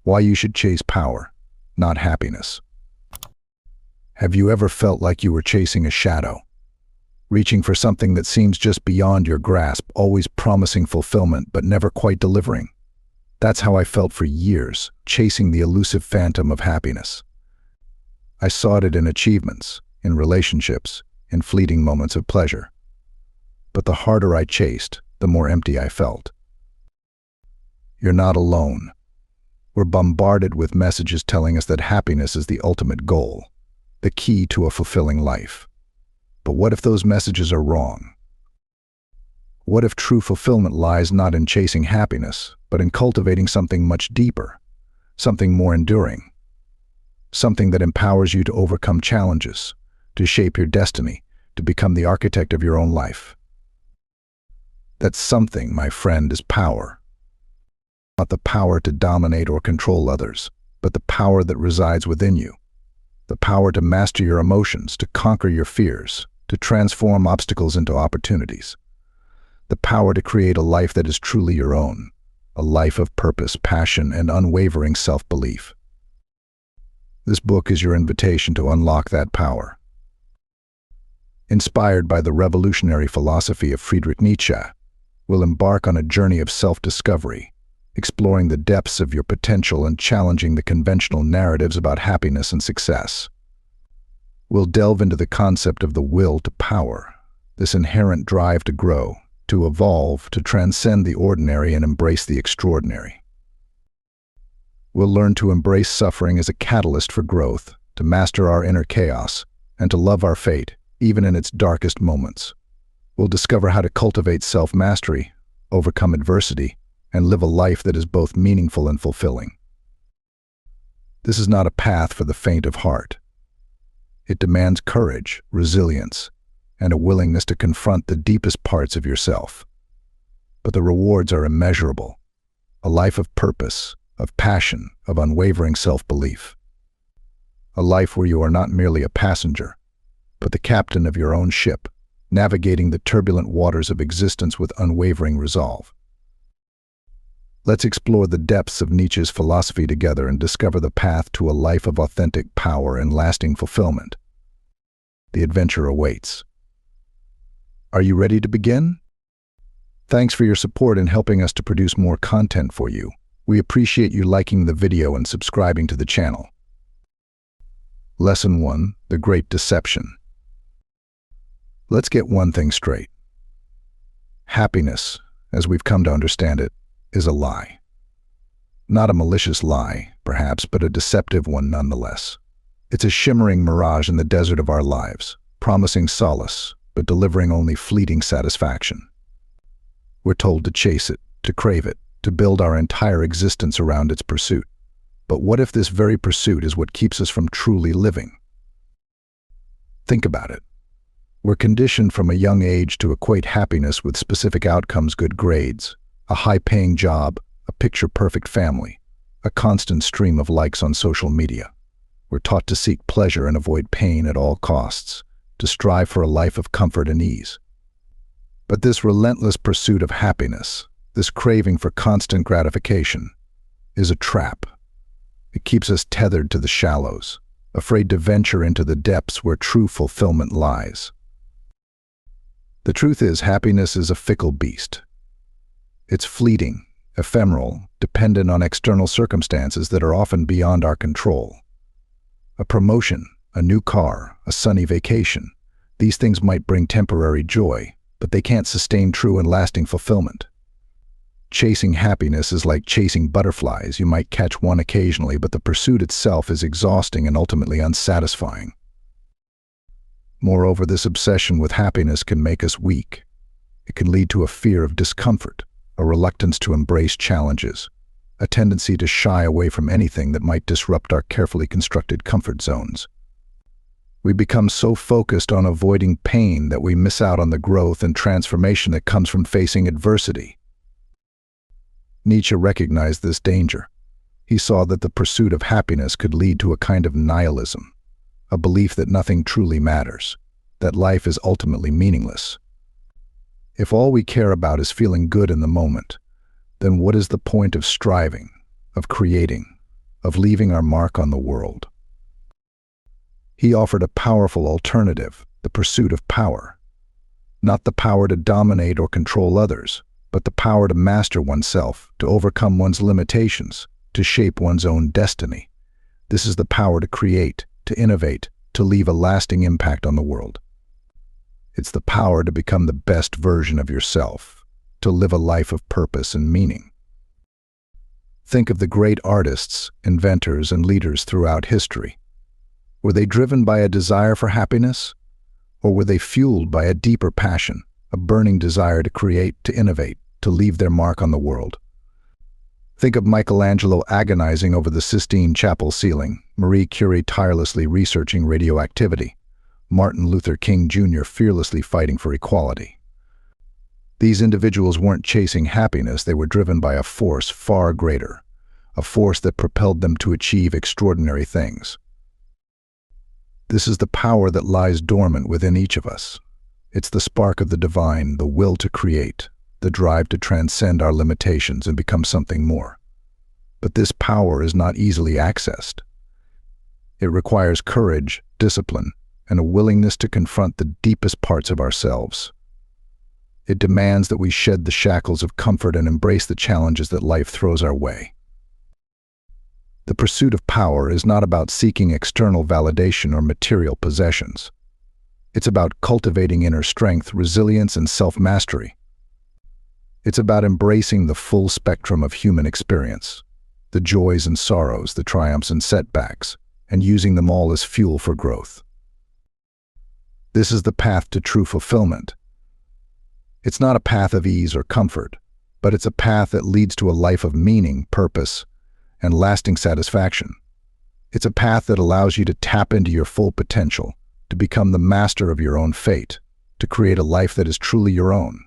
Why you should chase power, not happiness. Have you ever felt like you were chasing a shadow, reaching for something that seems just beyond your grasp, always promising fulfillment but never quite delivering? That's how I felt for years, chasing the elusive phantom of happiness. I sought it in achievements, in relationships, in fleeting moments of pleasure. But the harder I chased, the more empty I felt. You're not alone. We're bombarded with messages telling us that happiness is the ultimate goal, the key to a fulfilling life. But what if those messages are wrong? What if true fulfillment lies not in chasing happiness, but in cultivating something much deeper, something more enduring, something that empowers you to overcome challenges, to shape your destiny, to become the architect of your own life? That something, my friend, is power. Not the power to dominate or control others, but the power that resides within you. The power to master your emotions, to conquer your fears, to transform obstacles into opportunities. The power to create a life that is truly your own, a life of purpose, passion, and unwavering self-belief. This book is your invitation to unlock that power. Inspired by the revolutionary philosophy of Friedrich Nietzsche, we'll embark on a journey of self-discovery, exploring the depths of your potential and challenging the conventional narratives about happiness and success. We'll delve into the concept of the will to power, this inherent drive to grow, to evolve, to transcend the ordinary and embrace the extraordinary. We'll learn to embrace suffering as a catalyst for growth, to master our inner chaos, and to love our fate, even in its darkest moments. We'll discover how to cultivate self-mastery, overcome adversity, and live a life that is both meaningful and fulfilling. This is not a path for the faint of heart. It demands courage, resilience, and a willingness to confront the deepest parts of yourself. But the rewards are immeasurable. A life of purpose, of passion, of unwavering self-belief. A life where you are not merely a passenger, but the captain of your own ship, navigating the turbulent waters of existence with unwavering resolve. Let's explore the depths of Nietzsche's philosophy together and discover the path to a life of authentic power and lasting fulfillment. The adventure awaits. Are you ready to begin? Thanks for your support in helping us to produce more content for you. We appreciate you liking the video and subscribing to the channel. Lesson 1: The Great Deception. Let's get one thing straight. Happiness, as we've come to understand it, is a lie. Not a malicious lie, perhaps, but a deceptive one nonetheless. It's a shimmering mirage in the desert of our lives, promising solace, but delivering only fleeting satisfaction. We're told to chase it, to crave it, to build our entire existence around its pursuit. But what if this very pursuit is what keeps us from truly living? Think about it. We're conditioned from a young age to equate happiness with specific outcomes: good grades, a high-paying job, a picture-perfect family, a constant stream of likes on social media. We're taught to seek pleasure and avoid pain at all costs, to strive for a life of comfort and ease. But this relentless pursuit of happiness, this craving for constant gratification, is a trap. It keeps us tethered to the shallows, afraid to venture into the depths where true fulfillment lies. The truth is, happiness is a fickle beast. It's fleeting, ephemeral, dependent on external circumstances that are often beyond our control. A promotion, a new car, a sunny vacation, these things might bring temporary joy, but they can't sustain true and lasting fulfillment. Chasing happiness is like chasing butterflies. You might catch one occasionally, but the pursuit itself is exhausting and ultimately unsatisfying. Moreover, this obsession with happiness can make us weak. It can lead to a fear of discomfort, a reluctance to embrace challenges, a tendency to shy away from anything that might disrupt our carefully constructed comfort zones. We become so focused on avoiding pain that we miss out on the growth and transformation that comes from facing adversity. Nietzsche recognized this danger. He saw that the pursuit of happiness could lead to a kind of nihilism, a belief that nothing truly matters, that life is ultimately meaningless. If all we care about is feeling good in the moment, then what is the point of striving, of creating, of leaving our mark on the world. He offered a powerful alternative, the pursuit of power. Not the power to dominate or control others, but the power to master oneself, to overcome one's limitations, to shape one's own destiny. This is the power to create, to innovate, to leave a lasting impact on the world. It's the power to become the best version of yourself, to live a life of purpose and meaning. Think of the great artists, inventors, and leaders throughout history. Were they driven by a desire for happiness? Or were they fueled by a deeper passion, a burning desire to create, to innovate, to leave their mark on the world? Think of Michelangelo agonizing over the Sistine Chapel ceiling, Marie Curie tirelessly researching radioactivity, Martin Luther King Jr. fearlessly fighting for equality. These individuals weren't chasing happiness, they were driven by a force far greater, a force that propelled them to achieve extraordinary things. This is the power that lies dormant within each of us. It's the spark of the divine, the will to create, the drive to transcend our limitations and become something more. But this power is not easily accessed. It requires courage, discipline, and a willingness to confront the deepest parts of ourselves. It demands that we shed the shackles of comfort and embrace the challenges that life throws our way. The pursuit of power is not about seeking external validation or material possessions. It's about cultivating inner strength, resilience, and self-mastery. It's about embracing the full spectrum of human experience, the joys and sorrows, the triumphs and setbacks, and using them all as fuel for growth. This is the path to true fulfillment. It's not a path of ease or comfort, but it's a path that leads to a life of meaning, purpose, and lasting satisfaction. It's a path that allows you to tap into your full potential, to become the master of your own fate, to create a life that is truly your own.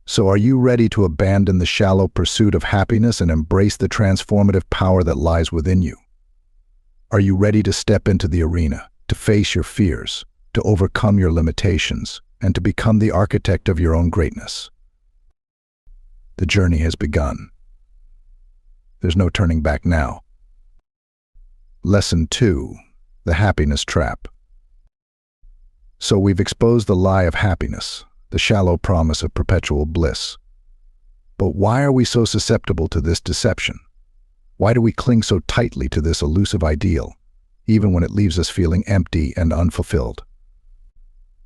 So are you ready to abandon the shallow pursuit of happiness and embrace the transformative power that lies within you? Are you ready to step into the arena, to face your fears, to overcome your limitations, and to become the architect of your own greatness? The journey has begun. There's no turning back now. Lesson 2: The Happiness Trap. So we've exposed the lie of happiness, the shallow promise of perpetual bliss. But why are we so susceptible to this deception? Why do we cling so tightly to this elusive ideal, even when it leaves us feeling empty and unfulfilled?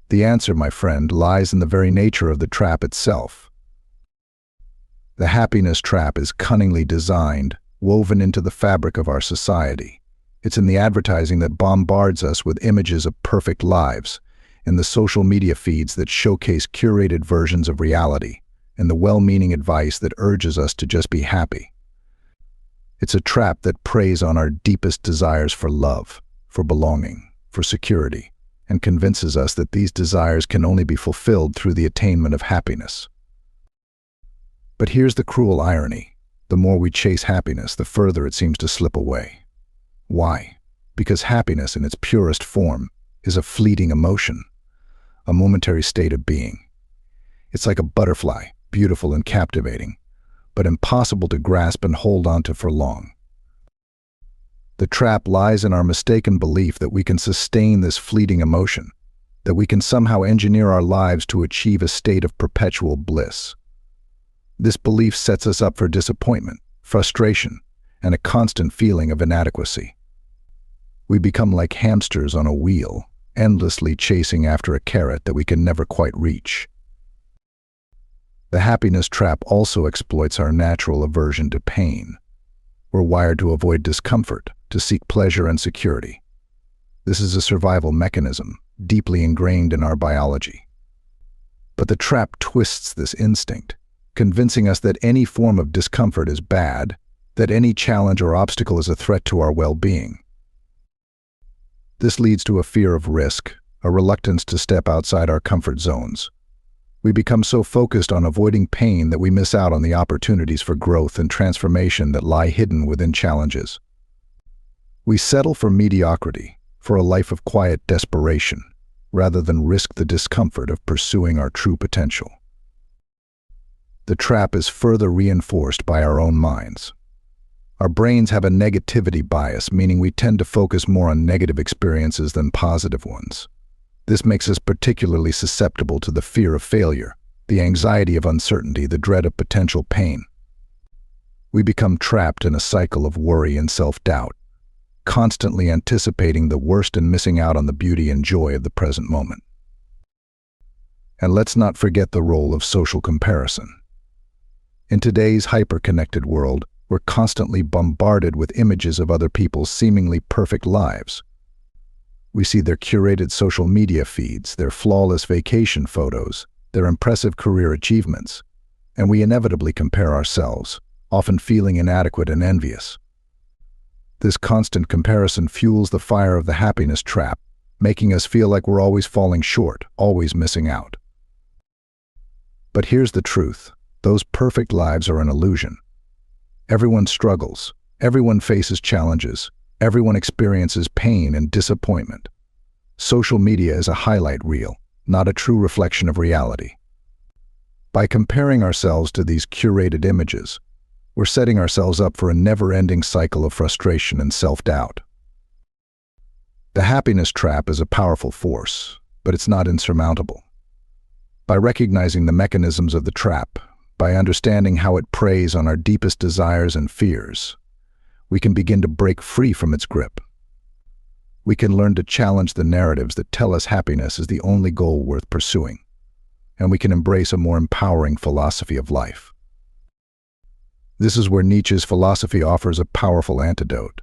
The answer, my friend, lies in the very nature of the trap itself. The happiness trap is cunningly designed, woven into the fabric of our society. It's in the advertising that bombards us with images of perfect lives, in the social media feeds that showcase curated versions of reality, and the well-meaning advice that urges us to just be happy. It's a trap that preys on our deepest desires for love, for belonging, for security, and convinces us that these desires can only be fulfilled through the attainment of happiness. But here's the cruel irony. The more we chase happiness, the further it seems to slip away. Why? Because happiness in its purest form is a fleeting emotion, a momentary state of being. It's like a butterfly, beautiful and captivating, but impossible to grasp and hold on to for long. The trap lies in our mistaken belief that we can sustain this fleeting emotion, that we can somehow engineer our lives to achieve a state of perpetual bliss. This belief sets us up for disappointment, frustration, and a constant feeling of inadequacy. We become like hamsters on a wheel, endlessly chasing after a carrot that we can never quite reach. The happiness trap also exploits our natural aversion to pain. We're wired to avoid discomfort, to seek pleasure and security. This is a survival mechanism, deeply ingrained in our biology. But the trap twists this instinct, convincing us that any form of discomfort is bad, that any challenge or obstacle is a threat to our well-being. This leads to a fear of risk, a reluctance to step outside our comfort zones. We become so focused on avoiding pain that we miss out on the opportunities for growth and transformation that lie hidden within challenges. We settle for mediocrity, for a life of quiet desperation, rather than risk the discomfort of pursuing our true potential. The trap is further reinforced by our own minds. Our brains have a negativity bias, meaning we tend to focus more on negative experiences than positive ones. This makes us particularly susceptible to the fear of failure, the anxiety of uncertainty, the dread of potential pain. We become trapped in a cycle of worry and self-doubt, constantly anticipating the worst and missing out on the beauty and joy of the present moment. And let's not forget the role of social comparison. In today's hyper-connected world, we're constantly bombarded with images of other people's seemingly perfect lives. We see their curated social media feeds, their flawless vacation photos, their impressive career achievements, and we inevitably compare ourselves, often feeling inadequate and envious. This constant comparison fuels the fire of the happiness trap, making us feel like we're always falling short, always missing out. But here's the truth: those perfect lives are an illusion. Everyone struggles, everyone faces challenges, everyone experiences pain and disappointment. Social media is a highlight reel, not a true reflection of reality. By comparing ourselves to these curated images, we're setting ourselves up for a never-ending cycle of frustration and self-doubt. The happiness trap is a powerful force, but it's not insurmountable. By recognizing the mechanisms of the trap, by understanding how it preys on our deepest desires and fears, we can begin to break free from its grip. We can learn to challenge the narratives that tell us happiness is the only goal worth pursuing, and we can embrace a more empowering philosophy of life. This is where Nietzsche's philosophy offers a powerful antidote.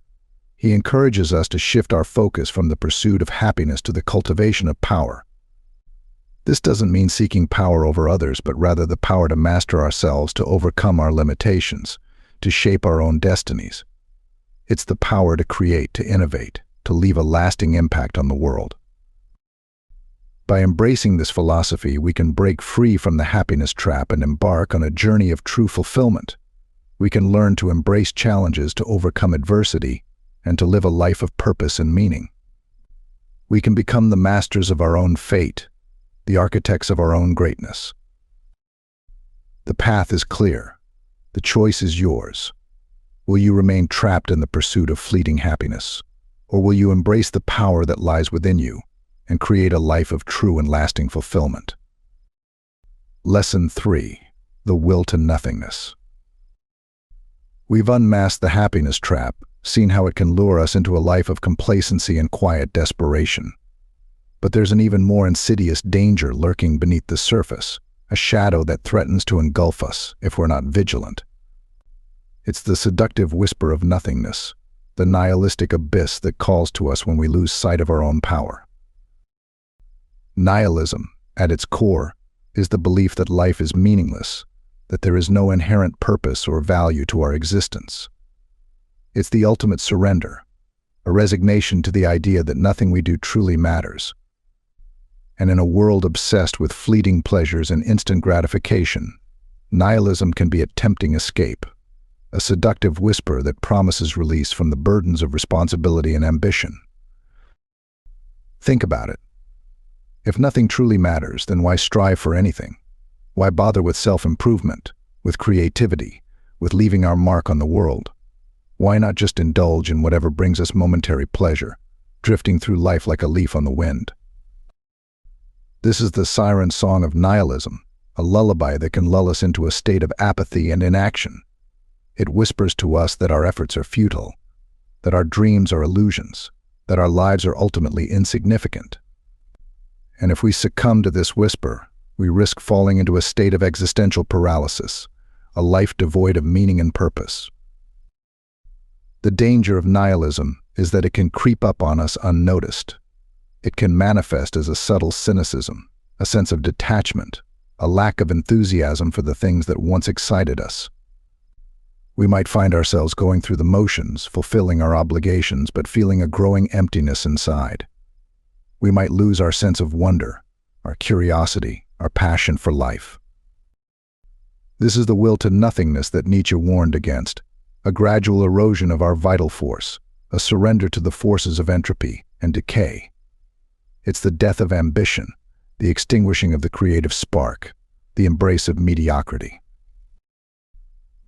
He encourages us to shift our focus from the pursuit of happiness to the cultivation of power. This doesn't mean seeking power over others, but rather the power to master ourselves, to overcome our limitations, to shape our own destinies. It's the power to create, to innovate, to leave a lasting impact on the world. By embracing this philosophy, we can break free from the happiness trap and embark on a journey of true fulfillment. We can learn to embrace challenges, to overcome adversity, and to live a life of purpose and meaning. We can become the masters of our own fate, the architects of our own greatness. The path is clear. The choice is yours. Will you remain trapped in the pursuit of fleeting happiness, or will you embrace the power that lies within you and create a life of true and lasting fulfillment? Lesson 3: The will to nothingness. We've unmasked the happiness trap, seen how it can lure us into a life of complacency and quiet desperation. But there's an even more insidious danger lurking beneath the surface, a shadow that threatens to engulf us if we're not vigilant. It's the seductive whisper of nothingness, the nihilistic abyss that calls to us when we lose sight of our own power. Nihilism, at its core, is the belief that life is meaningless, that there is no inherent purpose or value to our existence. It's the ultimate surrender, a resignation to the idea that nothing we do truly matters. And in a world obsessed with fleeting pleasures and instant gratification, nihilism can be a tempting escape, a seductive whisper that promises release from the burdens of responsibility and ambition. Think about it. If nothing truly matters, then why strive for anything? Why bother with self-improvement, with creativity, with leaving our mark on the world? Why not just indulge in whatever brings us momentary pleasure, drifting through life like a leaf on the wind? This is the siren song of nihilism, a lullaby that can lull us into a state of apathy and inaction. It whispers to us that our efforts are futile, that our dreams are illusions, that our lives are ultimately insignificant. And if we succumb to this whisper, we risk falling into a state of existential paralysis, a life devoid of meaning and purpose. The danger of nihilism is that it can creep up on us unnoticed. It can manifest as a subtle cynicism, a sense of detachment, a lack of enthusiasm for the things that once excited us. We might find ourselves going through the motions, fulfilling our obligations, but feeling a growing emptiness inside. We might lose our sense of wonder, our curiosity, our passion for life. This is the will to nothingness that Nietzsche warned against, a gradual erosion of our vital force, a surrender to the forces of entropy and decay. It's the death of ambition, the extinguishing of the creative spark, the embrace of mediocrity.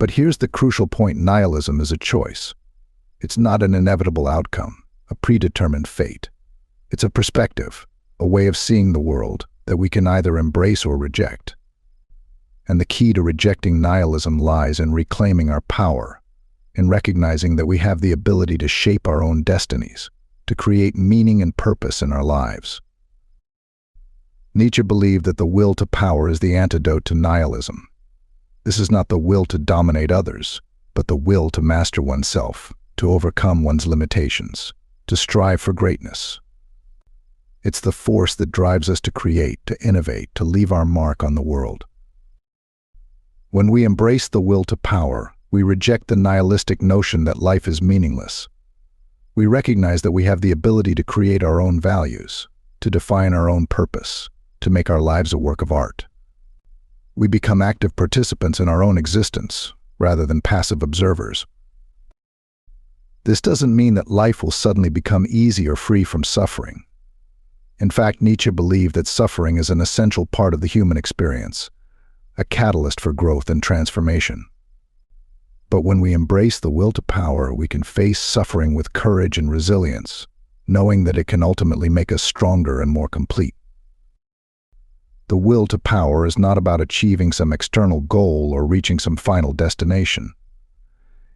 But here's the crucial point: nihilism is a choice. It's not an inevitable outcome, a predetermined fate. It's a perspective, a way of seeing the world that we can either embrace or reject. And the key to rejecting nihilism lies in reclaiming our power, in recognizing that we have the ability to shape our own destinies, to create meaning and purpose in our lives. Nietzsche believed that the will to power is the antidote to nihilism. This is not the will to dominate others, but the will to master oneself, to overcome one's limitations, to strive for greatness. It's the force that drives us to create, to innovate, to leave our mark on the world. When we embrace the will to power, we reject the nihilistic notion that life is meaningless. We recognize that we have the ability to create our own values, to define our own purpose, to make our lives a work of art. We become active participants in our own existence, rather than passive observers. This doesn't mean that life will suddenly become easy or free from suffering. In fact, Nietzsche believed that suffering is an essential part of the human experience, a catalyst for growth and transformation. But when we embrace the will to power, we can face suffering with courage and resilience, knowing that it can ultimately make us stronger and more complete. The will to power is not about achieving some external goal or reaching some final destination.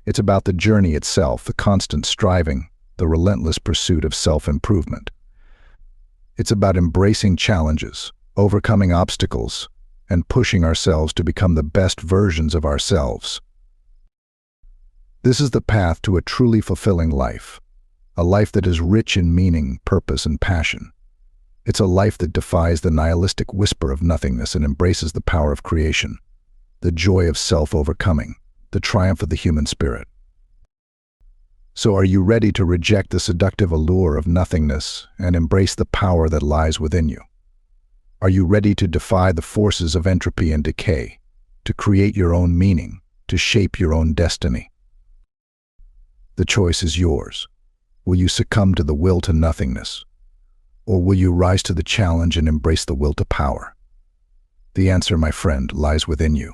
It's about the journey itself, the constant striving, the relentless pursuit of self-improvement. It's about embracing challenges, overcoming obstacles, and pushing ourselves to become the best versions of ourselves. This is the path to a truly fulfilling life, a life that is rich in meaning, purpose, and passion. It's a life that defies the nihilistic whisper of nothingness and embraces the power of creation, the joy of self-overcoming, the triumph of the human spirit. So are you ready to reject the seductive allure of nothingness and embrace the power that lies within you? Are you ready to defy the forces of entropy and decay, to create your own meaning, to shape your own destiny? The choice is yours. Will you succumb to the will to nothingness? Or will you rise to the challenge and embrace the will to power? The answer, my friend, lies within you.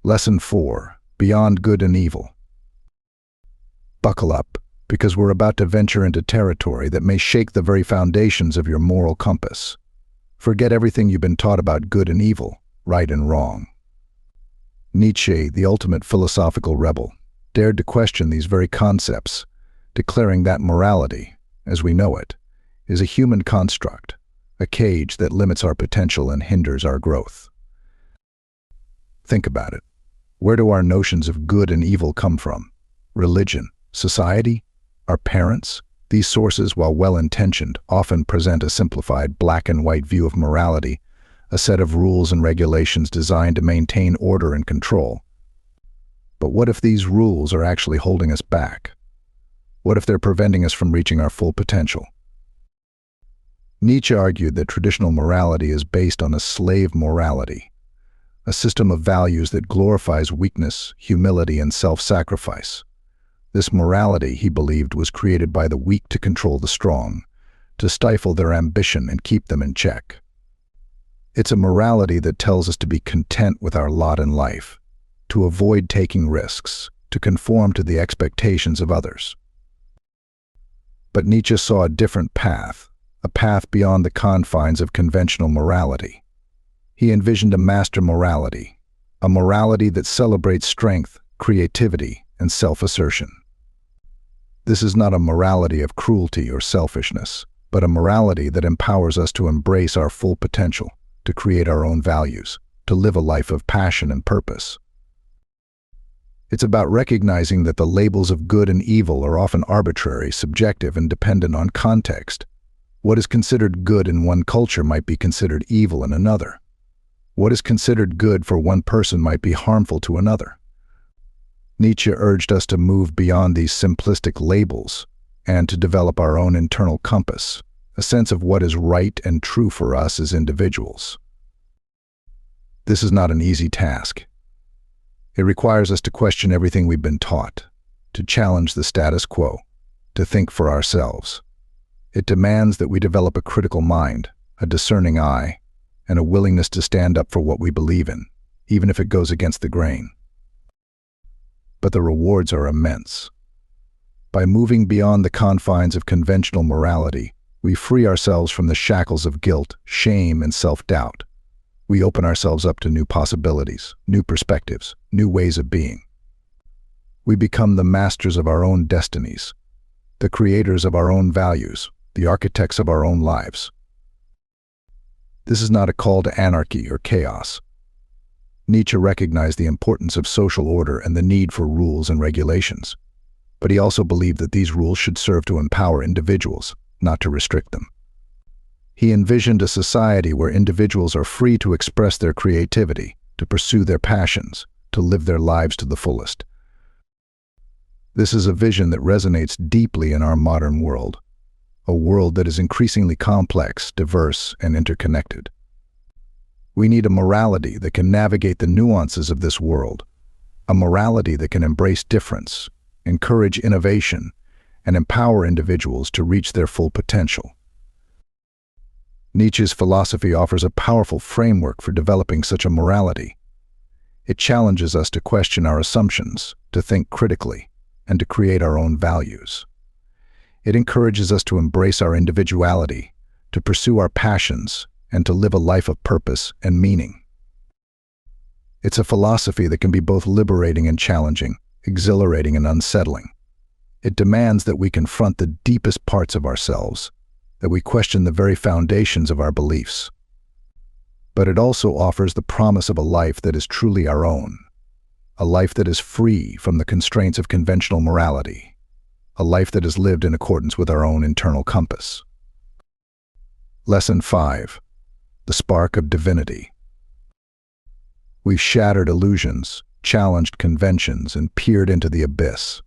Lesson 4: Beyond Good and Evil. Buckle up, because we're about to venture into territory that may shake the very foundations of your moral compass. Forget everything you've been taught about good and evil, right and wrong. Nietzsche, the ultimate philosophical rebel, dared to question these very concepts, declaring that morality, as we know it, is a human construct, a cage that limits our potential and hinders our growth. Think about it. Where do our notions of good and evil come from? Religion, society, our parents? These sources, while well-intentioned, often present a simplified black and white view of morality, a set of rules and regulations designed to maintain order and control. But what if these rules are actually holding us back? What if they're preventing us from reaching our full potential? Nietzsche argued that traditional morality is based on a slave morality, a system of values that glorifies weakness, humility, and self-sacrifice. This morality, he believed, was created by the weak to control the strong, to stifle their ambition and keep them in check. It's a morality that tells us to be content with our lot in life, to avoid taking risks, to conform to the expectations of others. But Nietzsche saw a different path, a path beyond the confines of conventional morality. He envisioned a master morality, a morality that celebrates strength, creativity, and self-assertion. This is not a morality of cruelty or selfishness, but a morality that empowers us to embrace our full potential, to create our own values, to live a life of passion and purpose. It's about recognizing that the labels of good and evil are often arbitrary, subjective, and dependent on context. What is considered good in one culture might be considered evil in another. What is considered good for one person might be harmful to another. Nietzsche urged us to move beyond these simplistic labels and to develop our own internal compass, a sense of what is right and true for us as individuals. This is not an easy task. It requires us to question everything we've been taught, to challenge the status quo, to think for ourselves. It demands that we develop a critical mind, a discerning eye, and a willingness to stand up for what we believe in, even if it goes against the grain. but the rewards are immense. By moving beyond the confines of conventional morality, we free ourselves from the shackles of guilt, shame, and self-doubt. We open ourselves up to new possibilities, new perspectives, new ways of being. We become the masters of our own destinies, the creators of our own values, the architects of our own lives. This is not a call to anarchy or chaos. Nietzsche recognized the importance of social order and the need for rules and regulations, but he also believed that these rules should serve to empower individuals, not to restrict them. He envisioned a society where individuals are free to express their creativity, to pursue their passions, to live their lives to the fullest. This is a vision that resonates deeply in our modern world, a world that is increasingly complex, diverse, and interconnected. We need a morality that can navigate the nuances of this world, a morality that can embrace difference, encourage innovation, and empower individuals to reach their full potential. Nietzsche's philosophy offers a powerful framework for developing such a morality. It challenges us to question our assumptions, to think critically, and to create our own values. It encourages us to embrace our individuality, to pursue our passions, and to live a life of purpose and meaning. It's a philosophy that can be both liberating and challenging, exhilarating and unsettling. It demands that we confront the deepest parts of ourselves, that we question the very foundations of our beliefs. But it also offers the promise of a life that is truly our own, a life that is free from the constraints of conventional morality, a life that is lived in accordance with our own internal compass. Lesson 5. The Spark of Divinity. We've shattered illusions, challenged conventions, and peered into the abyss.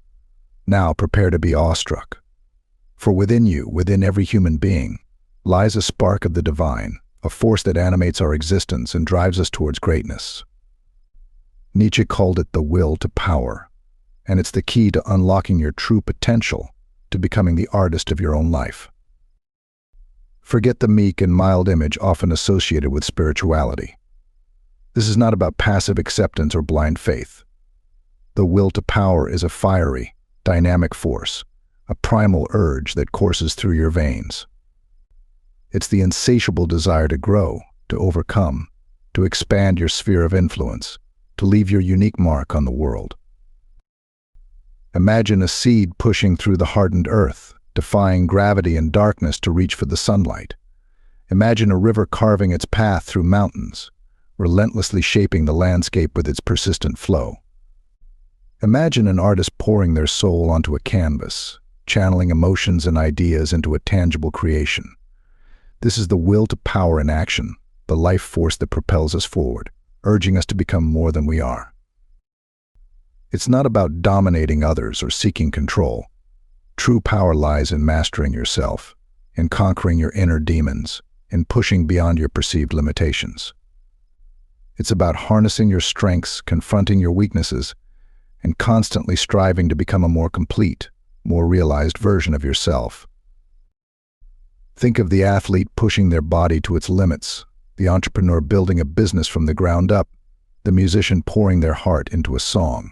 Now prepare to be awestruck. For within you, within every human being, lies a spark of the divine, a force that animates our existence and drives us towards greatness. Nietzsche called it the will to power, and it's the key to unlocking your true potential, to becoming the artist of your own life. Forget the meek and mild image often associated with spirituality. This is not about passive acceptance or blind faith. The will to power is a fiery, dynamic force, a primal urge that courses through your veins. It's the insatiable desire to grow, to overcome, to expand your sphere of influence, to leave your unique mark on the world. Imagine a seed pushing through the hardened earth, defying gravity and darkness to reach for the sunlight. Imagine a river carving its path through mountains, relentlessly shaping the landscape with its persistent flow. Imagine an artist pouring their soul onto a canvas, channeling emotions and ideas into a tangible creation. This is the will to power in action, the life force that propels us forward, urging us to become more than we are. It's not about dominating others or seeking control. True power lies in mastering yourself, in conquering your inner demons, in pushing beyond your perceived limitations. It's about harnessing your strengths, confronting your weaknesses, and constantly striving to become a more complete, more realized version of yourself. Think of the athlete pushing their body to its limits, the entrepreneur building a business from the ground up, the musician pouring their heart into a song.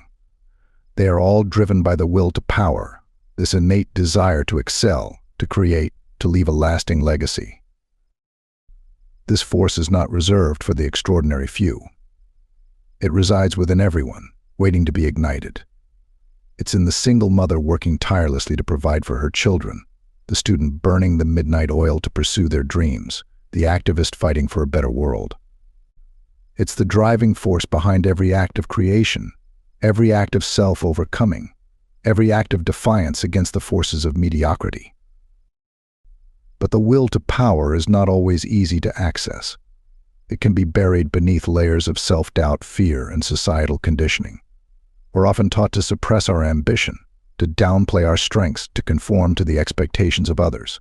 They are all driven by the will to power, this innate desire to excel, to create, to leave a lasting legacy. This force is not reserved for the extraordinary few. It resides within everyone, waiting to be ignited. It's in the single mother working tirelessly to provide for her children, the student burning the midnight oil to pursue their dreams, the activist fighting for a better world. It's the driving force behind every act of creation, every act of self-overcoming, every act of defiance against the forces of mediocrity. But the will to power is not always easy to access. It can be buried beneath layers of self-doubt, fear, and societal conditioning. We're often taught to suppress our ambition, to downplay our strengths, to conform to the expectations of others.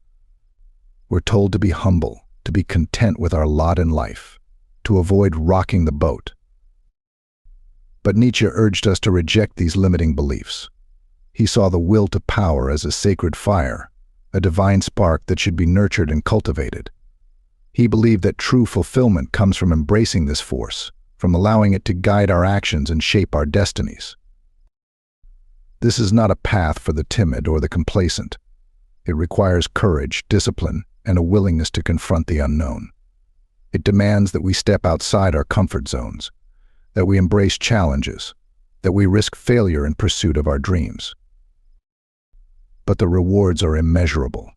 We're told to be humble, to be content with our lot in life, to avoid rocking the boat. But Nietzsche urged us to reject these limiting beliefs. He saw the will to power as a sacred fire, a divine spark that should be nurtured and cultivated. He believed that true fulfillment comes from embracing this force, from allowing it to guide our actions and shape our destinies. This is not a path for the timid or the complacent. It requires courage, discipline, and a willingness to confront the unknown. It demands that we step outside our comfort zones, that we embrace challenges, that we risk failure in pursuit of our dreams. But the rewards are immeasurable.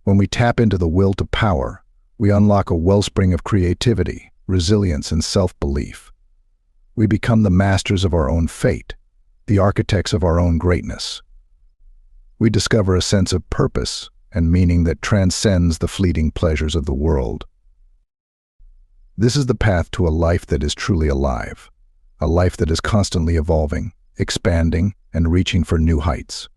When we tap into the will to power, we unlock a wellspring of creativity, resilience, and self-belief. We become the masters of our own fate, the architects of our own greatness. We discover a sense of purpose and meaning that transcends the fleeting pleasures of the world. This is the path to a life that is truly alive, a life that is constantly evolving, expanding, and reaching for new heights.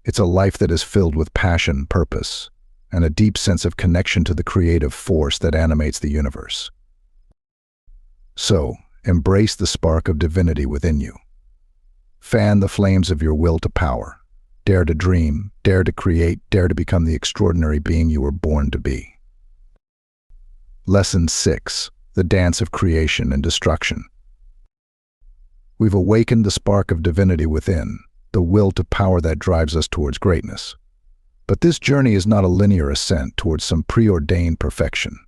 It's a life that is filled with passion, purpose, and a deep sense of connection to the creative force that animates the universe. So, embrace the spark of divinity within you. Fan the flames of your will to power. Dare to dream, dare to create, dare to become the extraordinary being you were born to be. Lesson 6. The Dance of Creation and Destruction. We've awakened the spark of divinity within, the will to power that drives us towards greatness. But this journey is not a linear ascent towards some preordained perfection.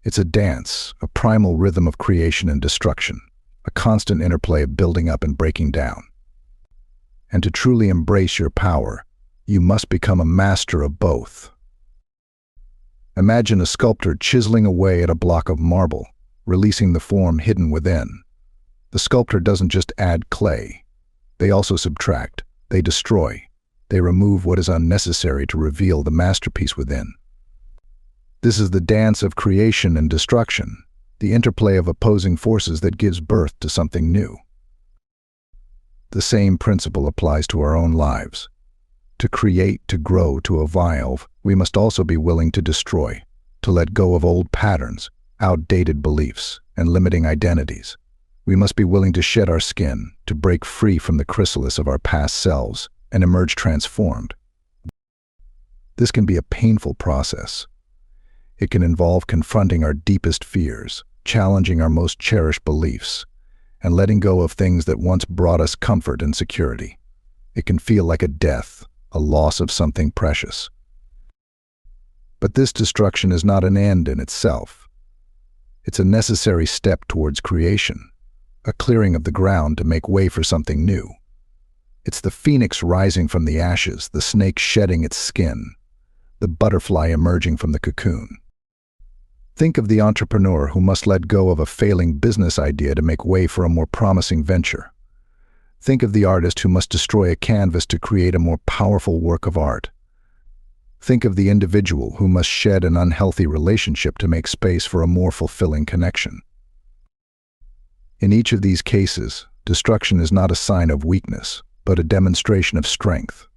It's a dance, a primal rhythm of creation and destruction, a constant interplay of building up and breaking down. And to truly embrace your power, you must become a master of both. Imagine a sculptor chiseling away at a block of marble, releasing the form hidden within. The sculptor doesn't just add clay. They also subtract, they destroy, they remove what is unnecessary to reveal the masterpiece within. This is the dance of creation and destruction, the interplay of opposing forces that gives birth to something new. The same principle applies to our own lives. To create, to grow, to evolve, we must also be willing to destroy, to let go of old patterns, outdated beliefs, and limiting identities. We must be willing to shed our skin, to break free from the chrysalis of our past selves, and emerge transformed. This can be a painful process. It can involve confronting our deepest fears, challenging our most cherished beliefs, and letting go of things that once brought us comfort and security. It can feel like a death, a loss of something precious. But this destruction is not an end in itself. It's a necessary step towards creation, a clearing of the ground to make way for something new. It's the phoenix rising from the ashes, the snake shedding its skin, the butterfly emerging from the cocoon. Think of the entrepreneur who must let go of a failing business idea to make way for a more promising venture. Think of the artist who must destroy a canvas to create a more powerful work of art. Think of the individual who must shed an unhealthy relationship to make space for a more fulfilling connection. In each of these cases, destruction is not a sign of weakness, but a demonstration of strength.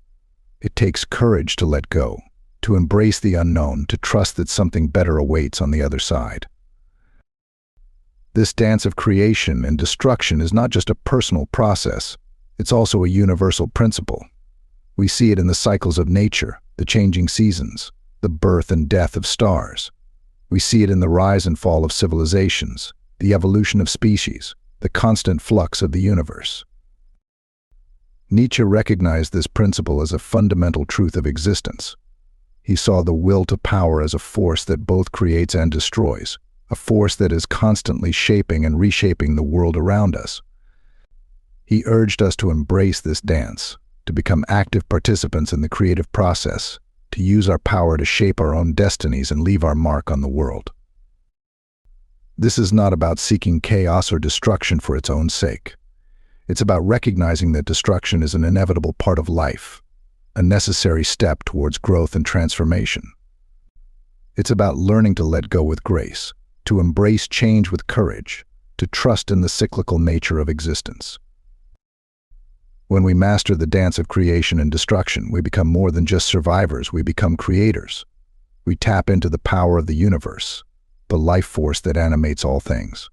It takes courage to let go, to embrace the unknown, to trust that something better awaits on the other side. This dance of creation and destruction is not just a personal process, it's also a universal principle. We see it in the cycles of nature, the changing seasons, the birth and death of stars. We see it in the rise and fall of civilizations, the evolution of species, the constant flux of the universe. Nietzsche recognized this principle as a fundamental truth of existence. He saw the will to power as a force that both creates and destroys, a force that is constantly shaping and reshaping the world around us. He urged us to embrace this dance, to become active participants in the creative process, to use our power to shape our own destinies and leave our mark on the world. This is not about seeking chaos or destruction for its own sake. It's about recognizing that destruction is an inevitable part of life, a necessary step towards growth and transformation. It's about learning to let go with grace, to embrace change with courage, to trust in the cyclical nature of existence. When we master the dance of creation and destruction, we become more than just survivors, we become creators. We tap into the power of the universe, the life force that animates all things.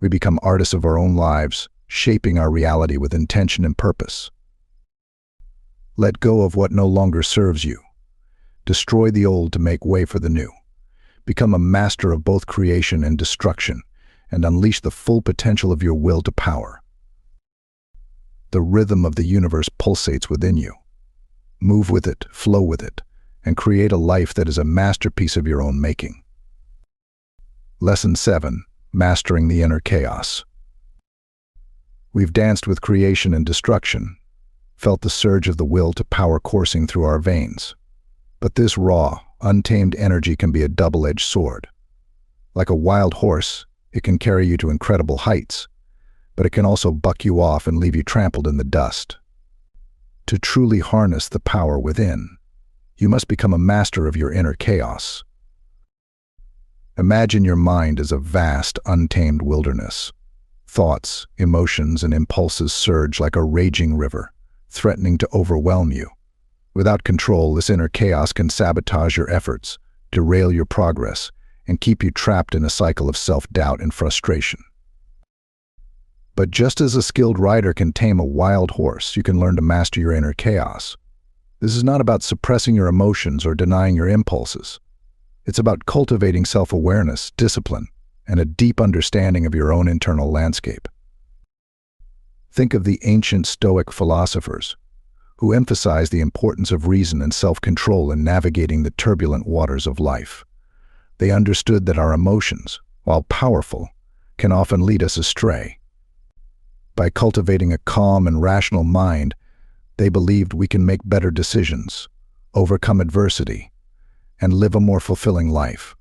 We become artists of our own lives, shaping our reality with intention and purpose. Let go of what no longer serves you. Destroy the old to make way for the new. Become a master of both creation and destruction, and unleash the full potential of your will to power. The rhythm of the universe pulsates within you. Move with it, flow with it, and create a life that is a masterpiece of your own making. Lesson 7. Mastering the inner chaos. We've danced with creation and destruction, felt the surge of the will to power coursing through our veins. But this raw, untamed energy can be a double-edged sword. Like a wild horse, it can carry you to incredible heights, but it can also buck you off and leave you trampled in the dust. To truly harness the power within, you must become a master of your inner chaos. Imagine your mind as a vast, untamed wilderness. Thoughts, emotions, and impulses surge like a raging river, threatening to overwhelm you. Without control, this inner chaos can sabotage your efforts, derail your progress, and keep you trapped in a cycle of self-doubt and frustration. But just as a skilled rider can tame a wild horse, you can learn to master your inner chaos. This is not about suppressing your emotions or denying your impulses. It's about cultivating self-awareness, discipline, and a deep understanding of your own internal landscape. Think of the ancient Stoic philosophers, who emphasized the importance of reason and self-control in navigating the turbulent waters of life. They understood that our emotions, while powerful, can often lead us astray. By cultivating a calm and rational mind, they believed we can make better decisions, overcome adversity, and live a more fulfilling life.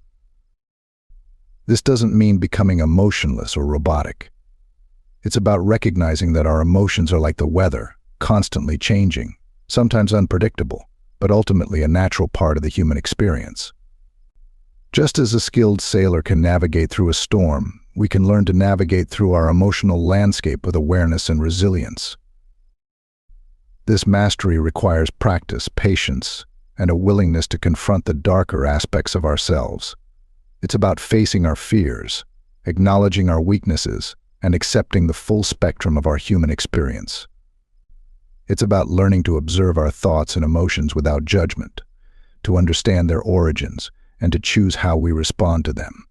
This doesn't mean becoming emotionless or robotic. It's about recognizing that our emotions are like the weather, constantly changing, sometimes unpredictable, but ultimately a natural part of the human experience. Just as a skilled sailor can navigate through a storm, we can learn to navigate through our emotional landscape with awareness and resilience. This mastery requires practice, patience, and a willingness to confront the darker aspects of ourselves. It's about facing our fears, acknowledging our weaknesses, and accepting the full spectrum of our human experience. It's about learning to observe our thoughts and emotions without judgment, to understand their origins, and to choose how we respond to them.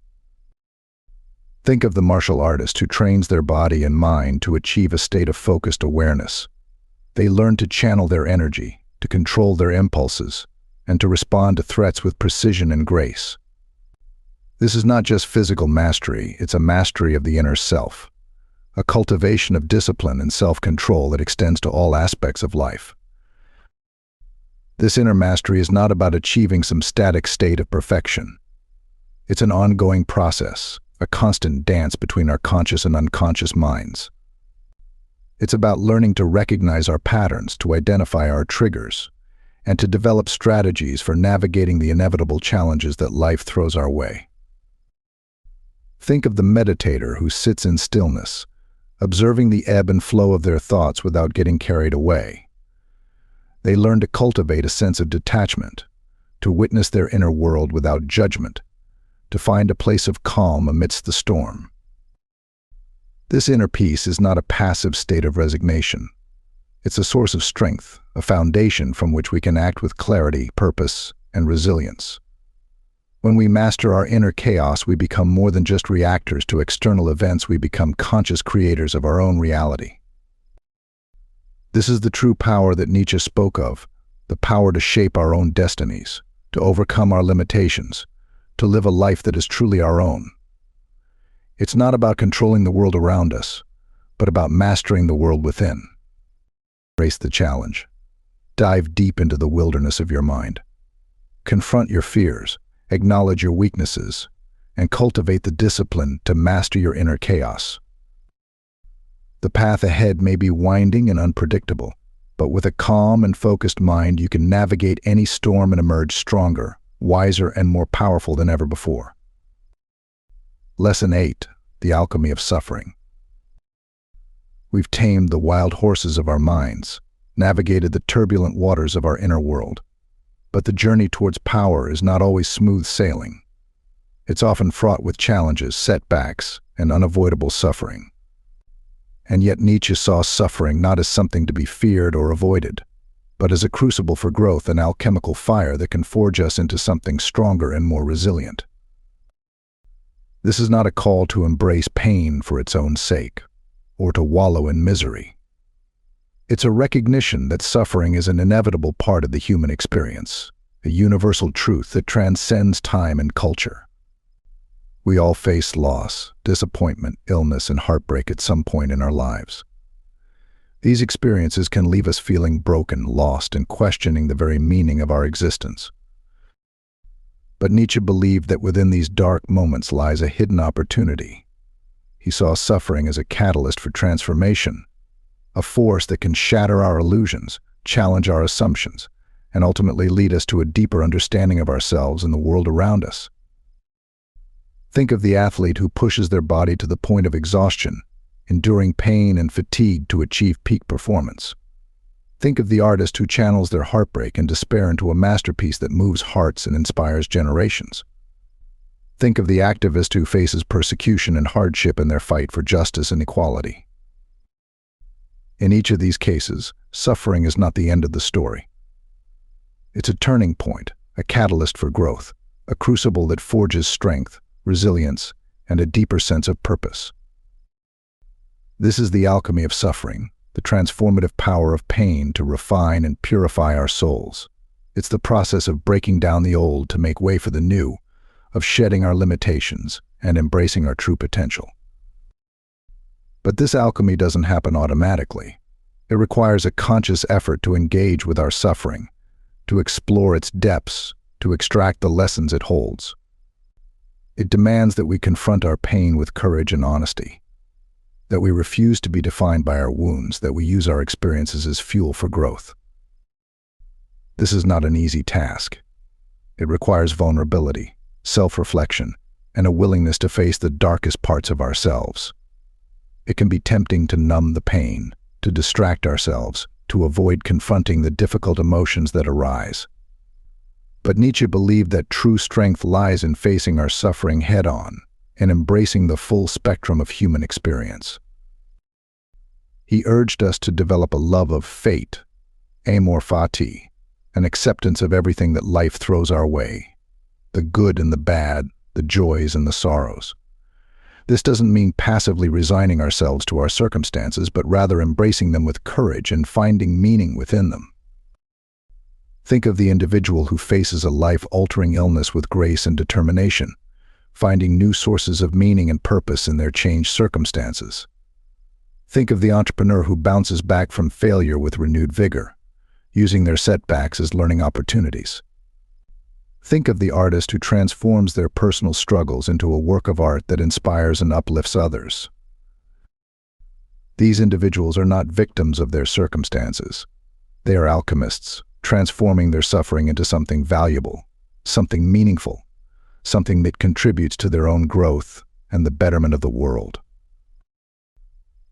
Think of the martial artist who trains their body and mind to achieve a state of focused awareness. They learn to channel their energy, to control their impulses, and to respond to threats with precision and grace. This is not just physical mastery, it's a mastery of the inner self, a cultivation of discipline and self-control that extends to all aspects of life. This inner mastery is not about achieving some static state of perfection. It's an ongoing process, a constant dance between our conscious and unconscious minds. It's about learning to recognize our patterns, to identify our triggers, and to develop strategies for navigating the inevitable challenges that life throws our way. Think of the meditator who sits in stillness, observing the ebb and flow of their thoughts without getting carried away. They learn to cultivate a sense of detachment, to witness their inner world without judgment, to find a place of calm amidst the storm. This inner peace is not a passive state of resignation. It's a source of strength, a foundation from which we can act with clarity, purpose, and resilience. When we master our inner chaos, we become more than just reactors to external events. We become conscious creators of our own reality. This is the true power that Nietzsche spoke of, the power to shape our own destinies, to overcome our limitations, to live a life that is truly our own. It's not about controlling the world around us, but about mastering the world within. Embrace the challenge. Dive deep into the wilderness of your mind. Confront your fears, acknowledge your weaknesses, and cultivate the discipline to master your inner chaos. The path ahead may be winding and unpredictable, but with a calm and focused mind, you can navigate any storm and emerge stronger, wiser, and more powerful than ever before. Lesson 8. The alchemy of suffering. We've tamed the wild horses of our minds, navigated the turbulent waters of our inner world. But the journey towards power is not always smooth sailing. It's often fraught with challenges, setbacks, and unavoidable suffering. And yet Nietzsche saw suffering not as something to be feared or avoided, but as a crucible for growth, an alchemical fire that can forge us into something stronger and more resilient. This is not a call to embrace pain for its own sake, or to wallow in misery. It's a recognition that suffering is an inevitable part of the human experience, a universal truth that transcends time and culture. We all face loss, disappointment, illness, and heartbreak at some point in our lives. These experiences can leave us feeling broken, lost, and questioning the very meaning of our existence. But Nietzsche believed that within these dark moments lies a hidden opportunity. He saw suffering as a catalyst for transformation, a force that can shatter our illusions, challenge our assumptions, and ultimately lead us to a deeper understanding of ourselves and the world around us. Think of the athlete who pushes their body to the point of exhaustion, enduring pain and fatigue to achieve peak performance. Think of the artist who channels their heartbreak and despair into a masterpiece that moves hearts and inspires generations. Think of the activist who faces persecution and hardship in their fight for justice and equality. In each of these cases, suffering is not the end of the story. It's a turning point, a catalyst for growth, a crucible that forges strength, resilience, and a deeper sense of purpose. This is the alchemy of suffering, the transformative power of pain to refine and purify our souls. It's the process of breaking down the old to make way for the new, of shedding our limitations and embracing our true potential. But this alchemy doesn't happen automatically. It requires a conscious effort to engage with our suffering, to explore its depths, to extract the lessons it holds. It demands that we confront our pain with courage and honesty, that we refuse to be defined by our wounds, that we use our experiences as fuel for growth. This is not an easy task. It requires vulnerability, self-reflection, and a willingness to face the darkest parts of ourselves. It can be tempting to numb the pain, to distract ourselves, to avoid confronting the difficult emotions that arise. But Nietzsche believed that true strength lies in facing our suffering head-on and embracing the full spectrum of human experience. He urged us to develop a love of fate, amor fati, an acceptance of everything that life throws our way, the good and the bad, the joys and the sorrows. This doesn't mean passively resigning ourselves to our circumstances, but rather embracing them with courage and finding meaning within them. Think of the individual who faces a life-altering illness with grace and determination, finding new sources of meaning and purpose in their changed circumstances. Think of the entrepreneur who bounces back from failure with renewed vigor, using their setbacks as learning opportunities. Think of the artist who transforms their personal struggles into a work of art that inspires and uplifts others. These individuals are not victims of their circumstances. They are alchemists, transforming their suffering into something valuable, something meaningful, something that contributes to their own growth and the betterment of the world.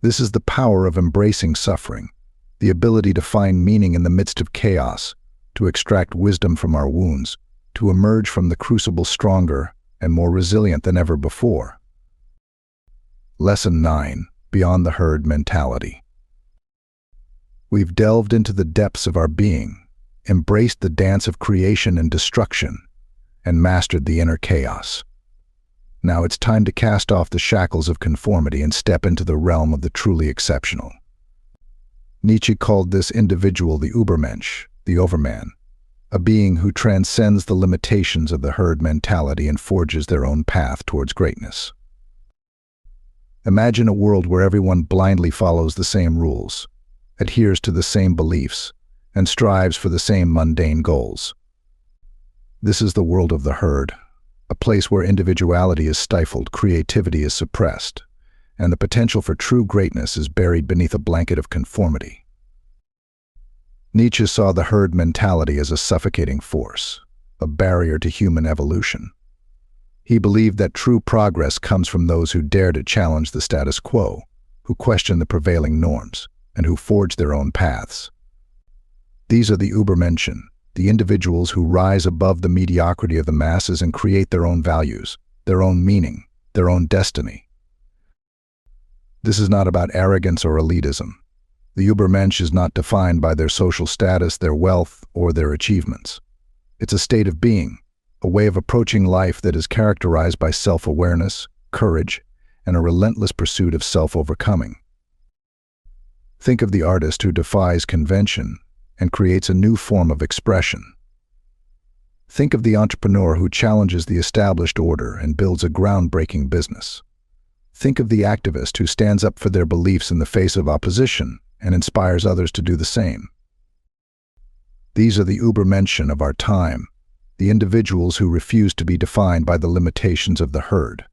This is the power of embracing suffering, the ability to find meaning in the midst of chaos, to extract wisdom from our wounds, to emerge from the crucible stronger and more resilient than ever before. Lesson 9: Beyond the herd mentality. We've delved into the depths of our being, embraced the dance of creation and destruction, and mastered the inner chaos. Now it's time to cast off the shackles of conformity and step into the realm of the truly exceptional. Nietzsche called this individual the Übermensch, the overman, a being who transcends the limitations of the herd mentality and forges their own path towards greatness. Imagine a world where everyone blindly follows the same rules, adheres to the same beliefs, and strives for the same mundane goals. This is the world of the herd, a place where individuality is stifled, creativity is suppressed, and the potential for true greatness is buried beneath a blanket of conformity. Nietzsche saw the herd mentality as a suffocating force, a barrier to human evolution. He believed that true progress comes from those who dare to challenge the status quo, who question the prevailing norms, and who forge their own paths. These are the Übermenschen, the individuals who rise above the mediocrity of the masses and create their own values, their own meaning, their own destiny. This is not about arrogance or elitism. The Übermensch is not defined by their social status, their wealth, or their achievements. It's a state of being, a way of approaching life that is characterized by self-awareness, courage, and a relentless pursuit of self-overcoming. Think of the artist who defies convention and creates a new form of expression. Think of the entrepreneur who challenges the established order and builds a groundbreaking business. Think of the activist who stands up for their beliefs in the face of opposition and inspires others to do the same. These are the Übermenschen of our time, the individuals who refuse to be defined by the limitations of the herd.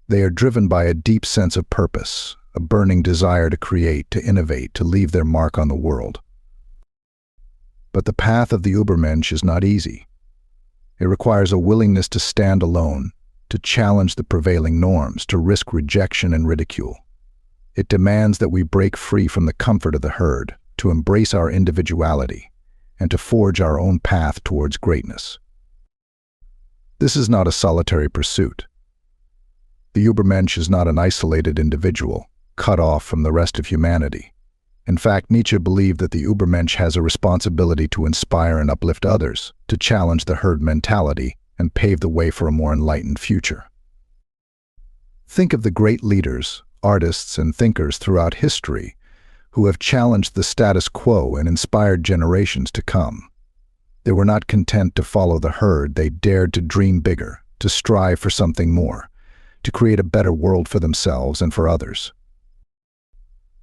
They are driven by a deep sense of purpose, a burning desire to create, to innovate, to leave their mark on the world. But the path of the Übermensch is not easy. It requires a willingness to stand alone, to challenge the prevailing norms, to risk rejection and ridicule. It demands that we break free from the comfort of the herd, to embrace our individuality, and to forge our own path towards greatness. This is not a solitary pursuit. The Übermensch is not an isolated individual, cut off from the rest of humanity. In fact, Nietzsche believed that the Übermensch has a responsibility to inspire and uplift others, to challenge the herd mentality, and pave the way for a more enlightened future. Think of the great leaders, artists, and thinkers throughout history who have challenged the status quo and inspired generations to come. They were not content to follow the herd. They dared to dream bigger, to strive for something more, to create a better world for themselves and for others.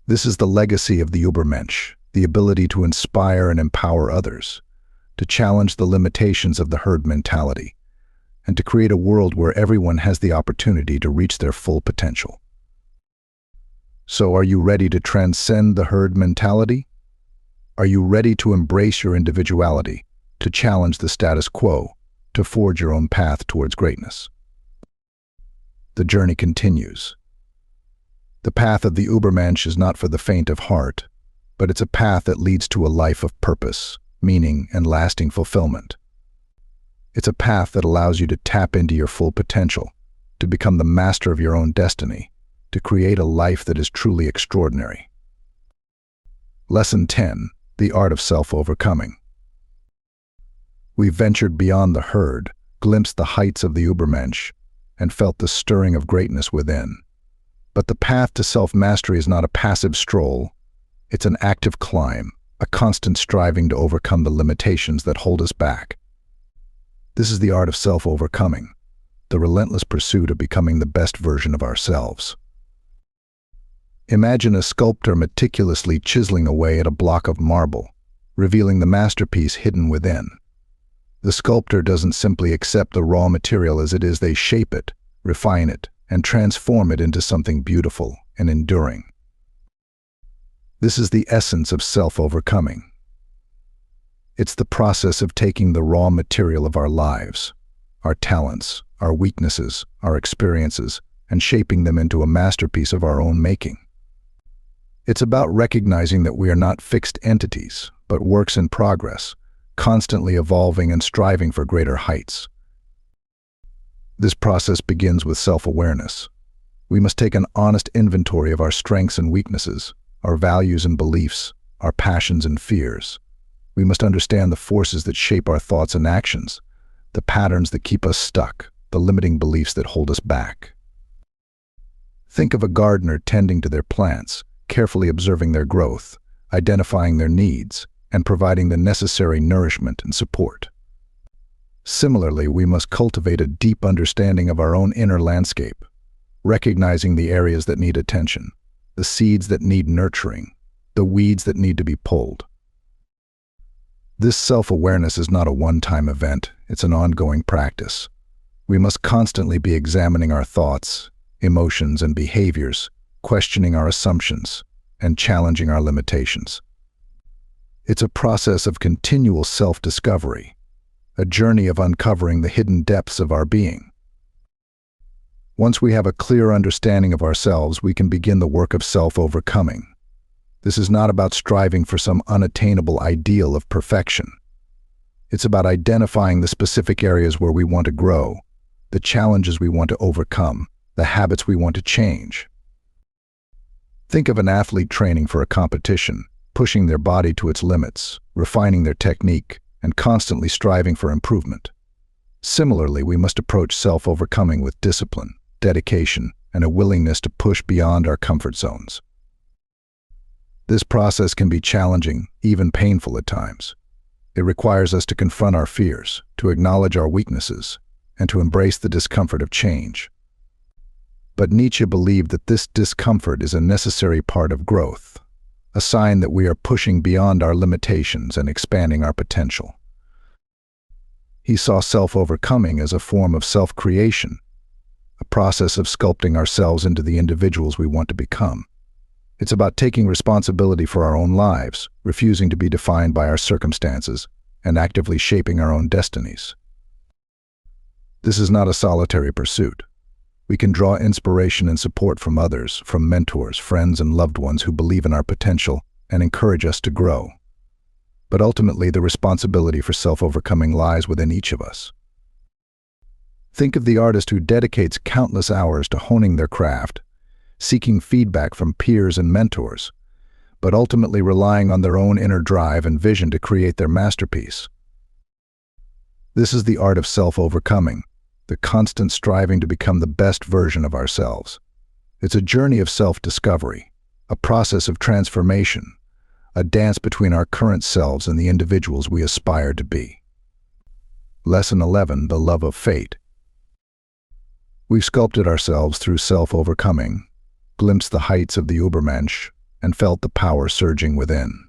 This is the legacy of the Übermensch, the ability to inspire and empower others, to challenge the limitations of the herd mentality, and to create a world where everyone has the opportunity to reach their full potential. So, are you ready to transcend the herd mentality? Are you ready to embrace your individuality, to challenge the status quo, to forge your own path towards greatness? The journey continues. The path of the Übermensch is not for the faint of heart, but it's a path that leads to a life of purpose, meaning, and lasting fulfillment. It's a path that allows you to tap into your full potential, to become the master of your own destiny, to create a life that is truly extraordinary. Lesson 10: The Art of Self-Overcoming. We've ventured beyond the herd, glimpsed the heights of the Übermensch, and felt the stirring of greatness within. But the path to self-mastery is not a passive stroll. It's an active climb, a constant striving to overcome the limitations that hold us back. This is the art of self-overcoming, the relentless pursuit of becoming the best version of ourselves. Imagine a sculptor meticulously chiseling away at a block of marble, revealing the masterpiece hidden within. The sculptor doesn't simply accept the raw material as it is. They shape it, refine it, and transform it into something beautiful and enduring. This is the essence of self-overcoming. It's the process of taking the raw material of our lives, our talents, our weaknesses, our experiences, and shaping them into a masterpiece of our own making. It's about recognizing that we are not fixed entities, but works in progress, constantly evolving and striving for greater heights. This process begins with self-awareness. We must take an honest inventory of our strengths and weaknesses, our values and beliefs, our passions and fears. We must understand the forces that shape our thoughts and actions, the patterns that keep us stuck, the limiting beliefs that hold us back. Think of a gardener tending to their plants, carefully observing their growth, identifying their needs, and providing the necessary nourishment and support. Similarly, we must cultivate a deep understanding of our own inner landscape, recognizing the areas that need attention, the seeds that need nurturing, the weeds that need to be pulled. This self-awareness is not a one-time event, it's an ongoing practice. We must constantly be examining our thoughts, emotions, and behaviors, questioning our assumptions, and challenging our limitations. It's a process of continual self-discovery, a journey of uncovering the hidden depths of our being. Once we have a clear understanding of ourselves, we can begin the work of self-overcoming. This is not about striving for some unattainable ideal of perfection. It's about identifying the specific areas where we want to grow, the challenges we want to overcome, the habits we want to change. Think of an athlete training for a competition, pushing their body to its limits, refining their technique, and constantly striving for improvement. Similarly, we must approach self-overcoming with discipline, dedication, and a willingness to push beyond our comfort zones. This process can be challenging, even painful at times. It requires us to confront our fears, to acknowledge our weaknesses, and to embrace the discomfort of change. But Nietzsche believed that this discomfort is a necessary part of growth, a sign that we are pushing beyond our limitations and expanding our potential. He saw self-overcoming as a form of self-creation, a process of sculpting ourselves into the individuals we want to become. It's about taking responsibility for our own lives, refusing to be defined by our circumstances, and actively shaping our own destinies. This is not a solitary pursuit. We can draw inspiration and support from others, from mentors, friends, and loved ones who believe in our potential and encourage us to grow. But ultimately, the responsibility for self-overcoming lies within each of us. Think of the artist who dedicates countless hours to honing their craft, seeking feedback from peers and mentors, but ultimately relying on their own inner drive and vision to create their masterpiece. This is the art of self-overcoming, the constant striving to become the best version of ourselves. It's a journey of self-discovery, a process of transformation, a dance between our current selves and the individuals we aspire to be. Lesson 11: The Love of Fate. We've sculpted ourselves through self-overcoming, glimpsed the heights of the Übermensch, and felt the power surging within.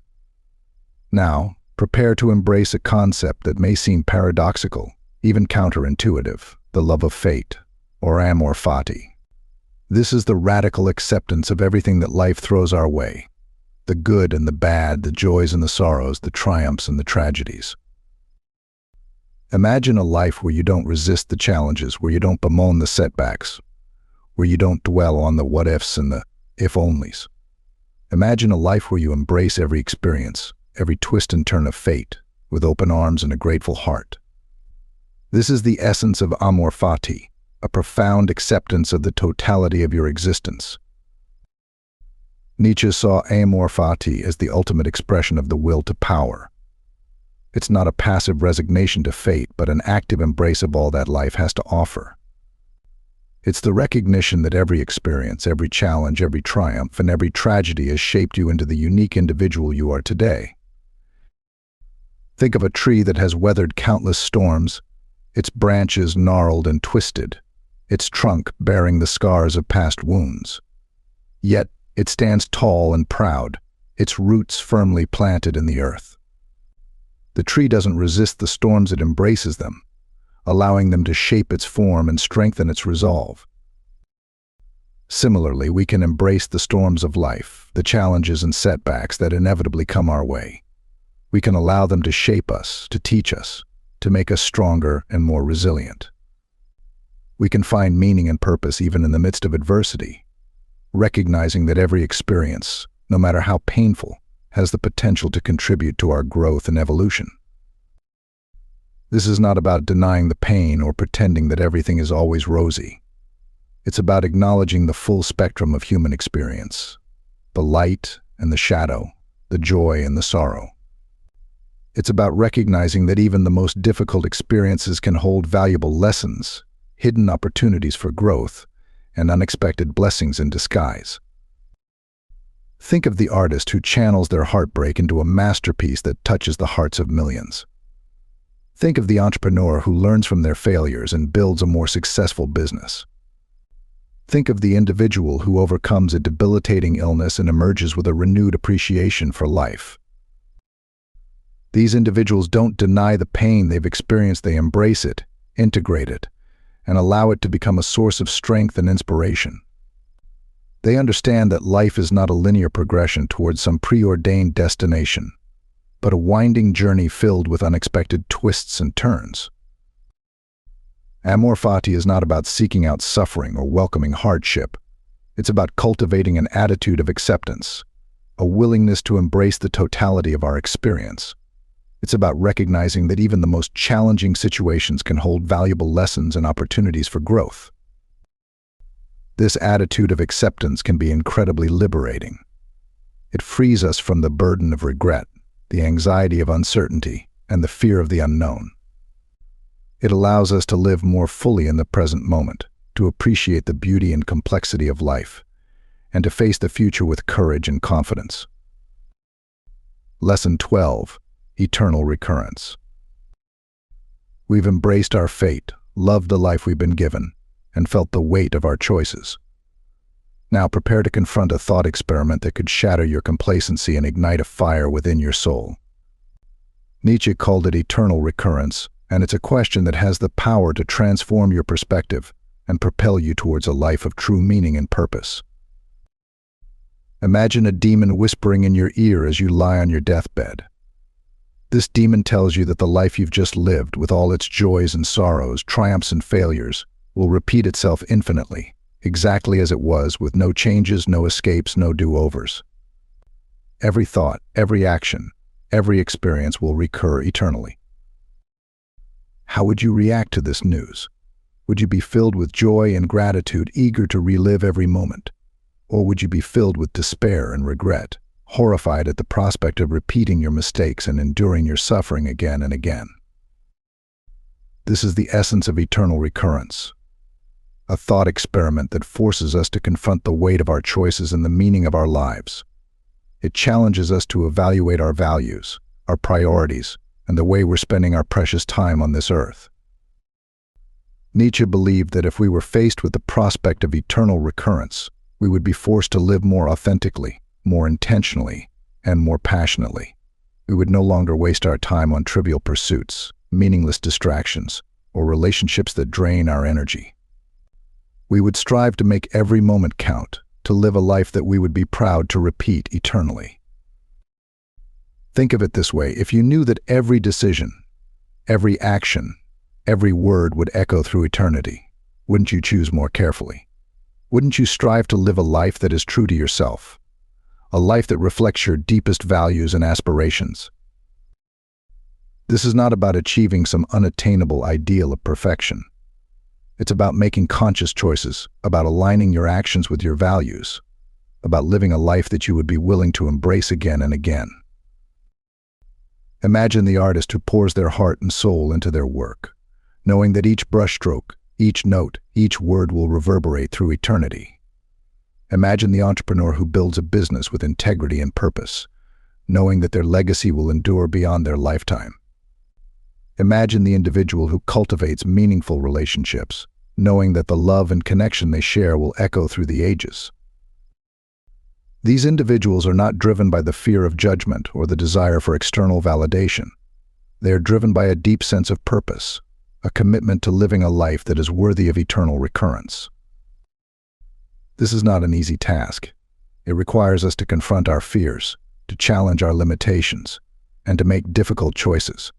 Now, prepare to embrace a concept that may seem paradoxical, even counterintuitive: the love of fate, or amor fati. This is the radical acceptance of everything that life throws our way: the good and the bad, the joys and the sorrows, the triumphs and the tragedies. Imagine a life where you don't resist the challenges, where you don't bemoan the setbacks, where you don't dwell on the what-ifs and the if-onlys. Imagine a life where you embrace every experience, every twist and turn of fate, with open arms and a grateful heart. This is the essence of amor fati, a profound acceptance of the totality of your existence. Nietzsche saw amor fati as the ultimate expression of the will to power. It's not a passive resignation to fate, but an active embrace of all that life has to offer. It's the recognition that every experience, every challenge, every triumph, and every tragedy has shaped you into the unique individual you are today. Think of a tree that has weathered countless storms, its branches gnarled and twisted, its trunk bearing the scars of past wounds. Yet, it stands tall and proud, its roots firmly planted in the earth. The tree doesn't resist the storms, it embraces them, allowing them to shape its form and strengthen its resolve. Similarly, we can embrace the storms of life, the challenges and setbacks that inevitably come our way. We can allow them to shape us, to teach us, to make us stronger and more resilient. We can find meaning and purpose even in the midst of adversity, recognizing that every experience, no matter how painful, has the potential to contribute to our growth and evolution. This is not about denying the pain or pretending that everything is always rosy. It's about acknowledging the full spectrum of human experience, the light and the shadow, the joy and the sorrow. It's about recognizing that even the most difficult experiences can hold valuable lessons, hidden opportunities for growth, and unexpected blessings in disguise. Think of the artist who channels their heartbreak into a masterpiece that touches the hearts of millions. Think of the entrepreneur who learns from their failures and builds a more successful business. Think of the individual who overcomes a debilitating illness and emerges with a renewed appreciation for life. These individuals don't deny the pain they've experienced, they embrace it, integrate it, and allow it to become a source of strength and inspiration. They understand that life is not a linear progression towards some preordained destination, but a winding journey filled with unexpected twists and turns. Amor fati is not about seeking out suffering or welcoming hardship. It's about cultivating an attitude of acceptance, a willingness to embrace the totality of our experience. It's about recognizing that even the most challenging situations can hold valuable lessons and opportunities for growth. This attitude of acceptance can be incredibly liberating. It frees us from the burden of regret, the anxiety of uncertainty, and the fear of the unknown. It allows us to live more fully in the present moment, to appreciate the beauty and complexity of life, and to face the future with courage and confidence. Lesson 12. Eternal Recurrence. We've embraced our fate, loved the life we've been given, and felt the weight of our choices. Now prepare to confront a thought experiment that could shatter your complacency and ignite a fire within your soul. Nietzsche called it eternal recurrence, and it's a question that has the power to transform your perspective and propel you towards a life of true meaning and purpose. Imagine a demon whispering in your ear as you lie on your deathbed. This demon tells you that the life you've just lived, with all its joys and sorrows, triumphs and failures, will repeat itself infinitely, exactly as it was, with no changes, no escapes, no do-overs. Every thought, every action, every experience will recur eternally. How would you react to this news? Would you be filled with joy and gratitude, eager to relive every moment? Or would you be filled with despair and regret, horrified at the prospect of repeating your mistakes and enduring your suffering again and again? This is the essence of eternal recurrence, a thought experiment that forces us to confront the weight of our choices and the meaning of our lives. It challenges us to evaluate our values, our priorities, and the way we're spending our precious time on this earth. Nietzsche believed that if we were faced with the prospect of eternal recurrence, we would be forced to live more authentically, more intentionally, and more passionately. We would no longer waste our time on trivial pursuits, meaningless distractions, or relationships that drain our energy. We would strive to make every moment count, to live a life that we would be proud to repeat eternally. Think of it this way: if you knew that every decision, every action, every word would echo through eternity, wouldn't you choose more carefully? Wouldn't you strive to live a life that is true to yourself? A life that reflects your deepest values and aspirations? This is not about achieving some unattainable ideal of perfection. It's about making conscious choices, about aligning your actions with your values, about living a life that you would be willing to embrace again and again. Imagine the artist who pours their heart and soul into their work, knowing that each brushstroke, each note, each word will reverberate through eternity. Imagine the entrepreneur who builds a business with integrity and purpose, knowing that their legacy will endure beyond their lifetime. Imagine the individual who cultivates meaningful relationships, knowing that the love and connection they share will echo through the ages. These individuals are not driven by the fear of judgment or the desire for external validation. They are driven by a deep sense of purpose, a commitment to living a life that is worthy of eternal recurrence. This is not an easy task. It requires us to confront our fears, to challenge our limitations, and to make difficult choices.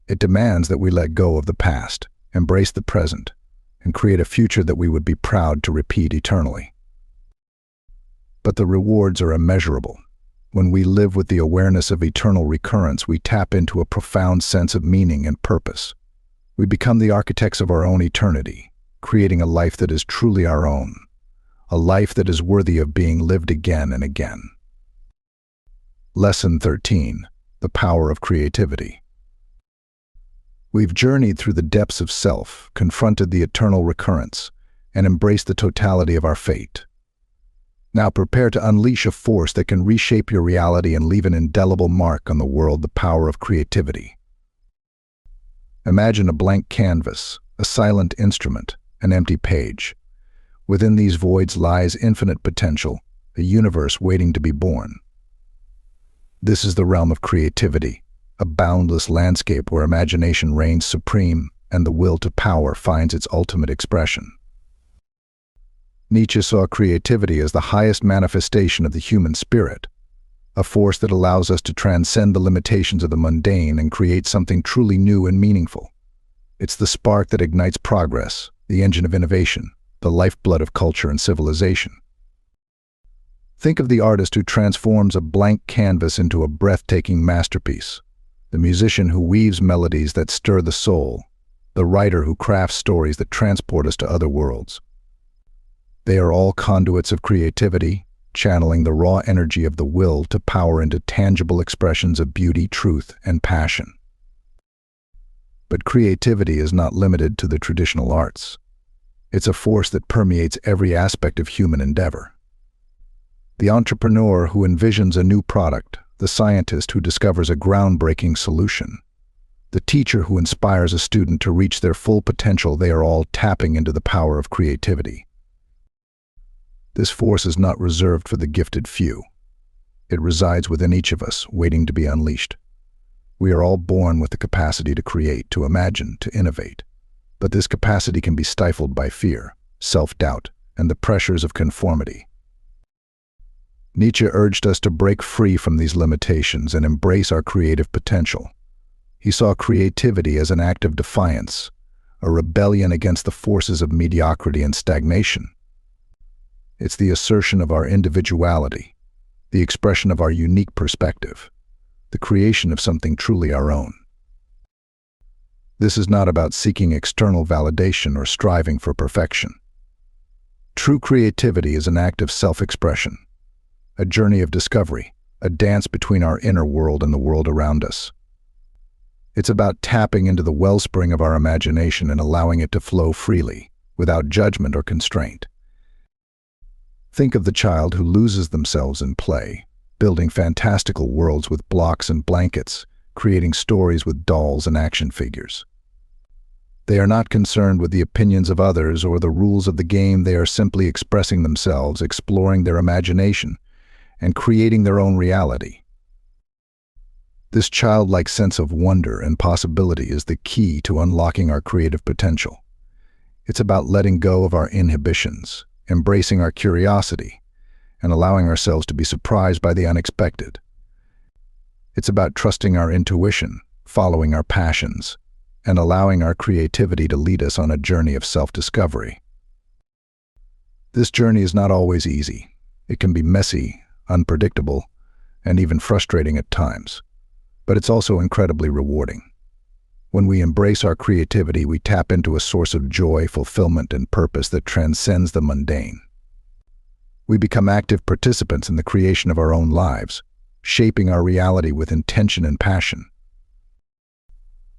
It demands that we let go of the past, embrace the present, and create a future that we would be proud to repeat eternally. But the rewards are immeasurable. When we live with the awareness of eternal recurrence, we tap into a profound sense of meaning and purpose. We become the architects of our own eternity, creating a life that is truly our own, a life that is worthy of being lived again and again. Lesson 13. The Power of Creativity. We've journeyed through the depths of self, confronted the eternal recurrence, and embraced the totality of our fate. Now prepare to unleash a force that can reshape your reality and leave an indelible mark on the world: the power of creativity. Imagine a blank canvas, a silent instrument, an empty page. Within these voids lies infinite potential, a universe waiting to be born. This is the realm of creativity, a boundless landscape where imagination reigns supreme and the will to power finds its ultimate expression. Nietzsche saw creativity as the highest manifestation of the human spirit, a force that allows us to transcend the limitations of the mundane and create something truly new and meaningful. It's the spark that ignites progress, the engine of innovation, the lifeblood of culture and civilization. Think of the artist who transforms a blank canvas into a breathtaking masterpiece, the musician who weaves melodies that stir the soul, the writer who crafts stories that transport us to other worlds. They are all conduits of creativity, channeling the raw energy of the will to power into tangible expressions of beauty, truth, and passion. But creativity is not limited to the traditional arts. It's a force that permeates every aspect of human endeavor. The entrepreneur who envisions a new product, the scientist who discovers a groundbreaking solution, the teacher who inspires a student to reach their full potential. They are all tapping into the power of creativity. This force is not reserved for the gifted few. It resides within each of us, waiting to be unleashed. We are all born with the capacity to create, to imagine, to innovate. But this capacity can be stifled by fear, self-doubt, and the pressures of conformity. Nietzsche urged us to break free from these limitations and embrace our creative potential. He saw creativity as an act of defiance, a rebellion against the forces of mediocrity and stagnation. It's the assertion of our individuality, the expression of our unique perspective, the creation of something truly our own. This is not about seeking external validation or striving for perfection. True creativity is an act of self-expression, a journey of discovery, a dance between our inner world and the world around us. It's about tapping into the wellspring of our imagination and allowing it to flow freely, without judgment or constraint. Think of the child who loses themselves in play, building fantastical worlds with blocks and blankets, creating stories with dolls and action figures. They are not concerned with the opinions of others or the rules of the game. They are simply expressing themselves, exploring their imagination, and creating their own reality. This childlike sense of wonder and possibility is the key to unlocking our creative potential. It's about letting go of our inhibitions, embracing our curiosity, and allowing ourselves to be surprised by the unexpected. It's about trusting our intuition, following our passions, and allowing our creativity to lead us on a journey of self-discovery. This journey is not always easy. It can be messy, unpredictable, and even frustrating at times. But it's also incredibly rewarding. When we embrace our creativity, we tap into a source of joy, fulfillment, and purpose that transcends the mundane. We become active participants in the creation of our own lives, shaping our reality with intention and passion.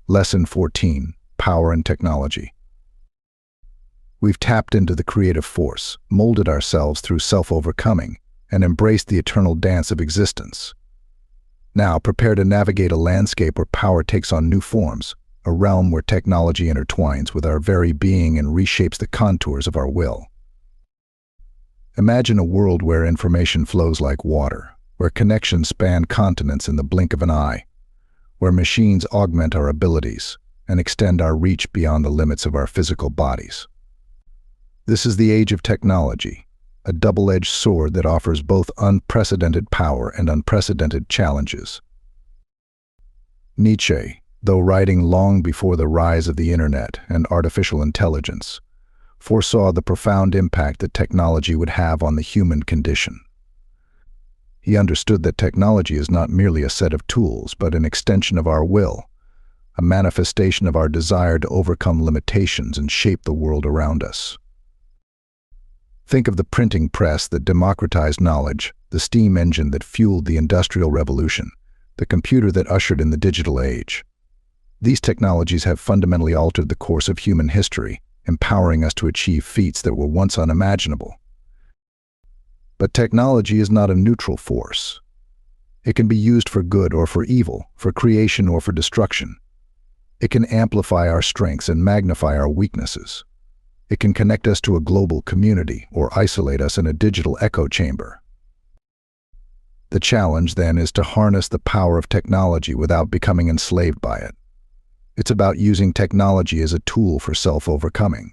Lesson 14: Power and Technology. We've tapped into the creative force, molded ourselves through self-overcoming, and embraced the eternal dance of existence. Now, prepare to navigate a landscape where power takes on new forms, a realm where technology intertwines with our very being and reshapes the contours of our will. Imagine a world where information flows like water, where connections span continents in the blink of an eye, where machines augment our abilities and extend our reach beyond the limits of our physical bodies. This is the age of technology, a double-edged sword that offers both unprecedented power and unprecedented challenges. Nietzsche, though writing long before the rise of the internet and artificial intelligence, foresaw the profound impact that technology would have on the human condition. He understood that technology is not merely a set of tools, but an extension of our will, a manifestation of our desire to overcome limitations and shape the world around us. Think of the printing press that democratized knowledge, the steam engine that fueled the Industrial Revolution, the computer that ushered in the digital age. These technologies have fundamentally altered the course of human history, empowering us to achieve feats that were once unimaginable. But technology is not a neutral force. It can be used for good or for evil, for creation or for destruction. It can amplify our strengths and magnify our weaknesses. It can connect us to a global community or isolate us in a digital echo chamber. The challenge, then, is to harness the power of technology without becoming enslaved by it. It's about using technology as a tool for self-overcoming,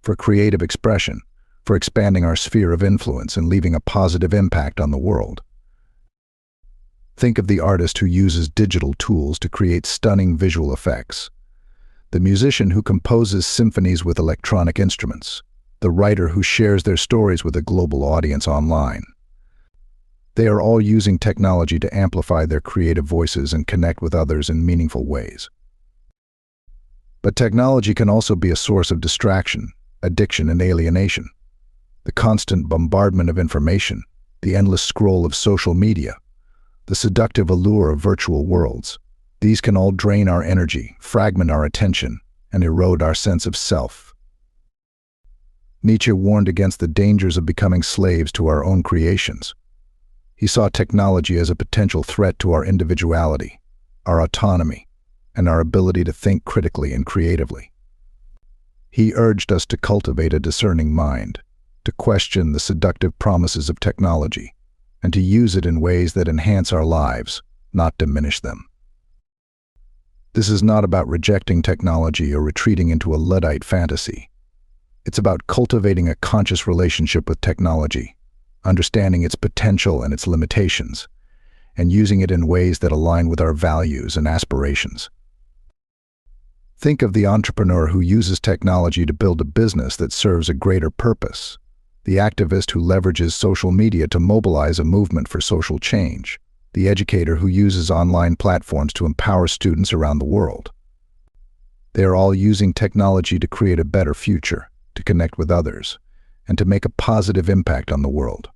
for creative expression, for expanding our sphere of influence and leaving a positive impact on the world. Think of the artist who uses digital tools to create stunning visual effects, the musician who composes symphonies with electronic instruments, the writer who shares their stories with a global audience online. They are all using technology to amplify their creative voices and connect with others in meaningful ways. But technology can also be a source of distraction, addiction, and alienation. The constant bombardment of information, the endless scroll of social media, the seductive allure of virtual worlds, these can all drain our energy, fragment our attention, and erode our sense of self. Nietzsche warned against the dangers of becoming slaves to our own creations. He saw technology as a potential threat to our individuality, our autonomy, and our ability to think critically and creatively. He urged us to cultivate a discerning mind, to question the seductive promises of technology, and to use it in ways that enhance our lives, not diminish them. This is not about rejecting technology or retreating into a Luddite fantasy. It's about cultivating a conscious relationship with technology, understanding its potential and its limitations, and using it in ways that align with our values and aspirations. Think of the entrepreneur who uses technology to build a business that serves a greater purpose, the activist who leverages social media to mobilize a movement for social change, the educator who uses online platforms to empower students around the world. They are all using technology to create a better future, to connect with others, and to make a positive impact on the world.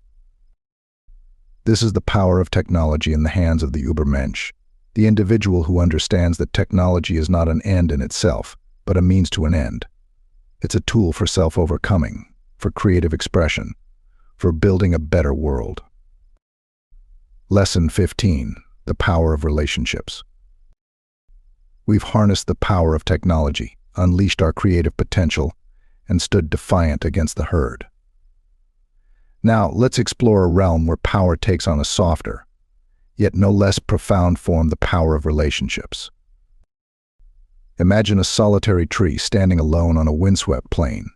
This is the power of technology in the hands of the Übermensch, the individual who understands that technology is not an end in itself, but a means to an end. It's a tool for self-overcoming, for creative expression, for building a better world. Lesson 15: The Power of Relationships. We've harnessed the power of technology, unleashed our creative potential, and stood defiant against the herd. Now, let's explore a realm where power takes on a softer, yet no less profound form: the power of relationships. Imagine a solitary tree standing alone on a windswept plain.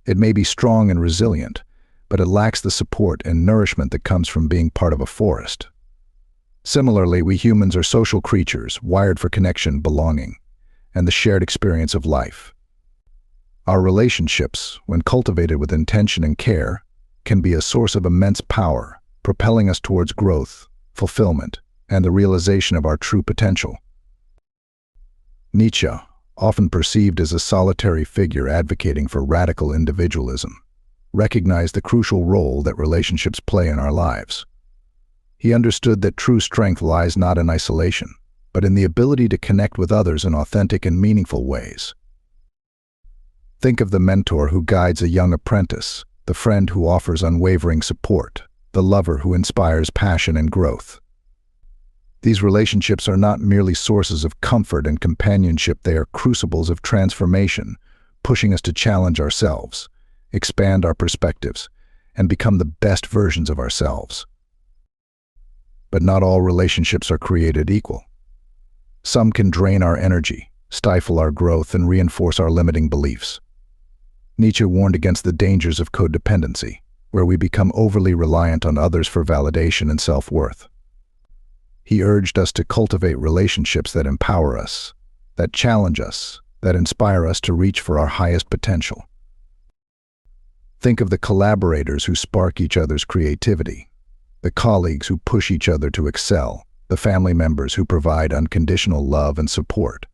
It may be strong and resilient, but it lacks the support and nourishment that comes from being part of a forest. Similarly, we humans are social creatures, wired for connection, belonging, and the shared experience of life. Our relationships, when cultivated with intention and care, can be a source of immense power, propelling us towards growth, fulfillment, and the realization of our true potential. Nietzsche, often perceived as a solitary figure advocating for radical individualism, recognized the crucial role that relationships play in our lives. He understood that true strength lies not in isolation, but in the ability to connect with others in authentic and meaningful ways. Think of the mentor who guides a young apprentice, the friend who offers unwavering support, the lover who inspires passion and growth. These relationships are not merely sources of comfort and companionship, they are crucibles of transformation, pushing us to challenge ourselves, expand our perspectives, and become the best versions of ourselves. But not all relationships are created equal. Some can drain our energy, stifle our growth, and reinforce our limiting beliefs. Nietzsche warned against the dangers of codependency, where we become overly reliant on others for validation and self-worth. He urged us to cultivate relationships that empower us, that challenge us, that inspire us to reach for our highest potential. Think of the collaborators who spark each other's creativity, the colleagues who push each other to excel, the family members who provide unconditional love and support.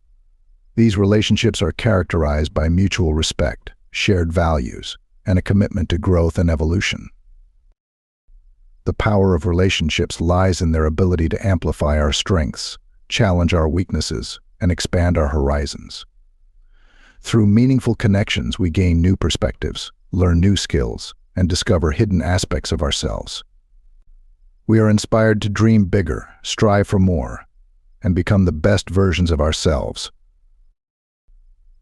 These relationships are characterized by mutual respect, shared values, and a commitment to growth and evolution. The power of relationships lies in their ability to amplify our strengths, challenge our weaknesses, and expand our horizons. Through meaningful connections, we gain new perspectives, learn new skills, and discover hidden aspects of ourselves. We are inspired to dream bigger, strive for more, and become the best versions of ourselves.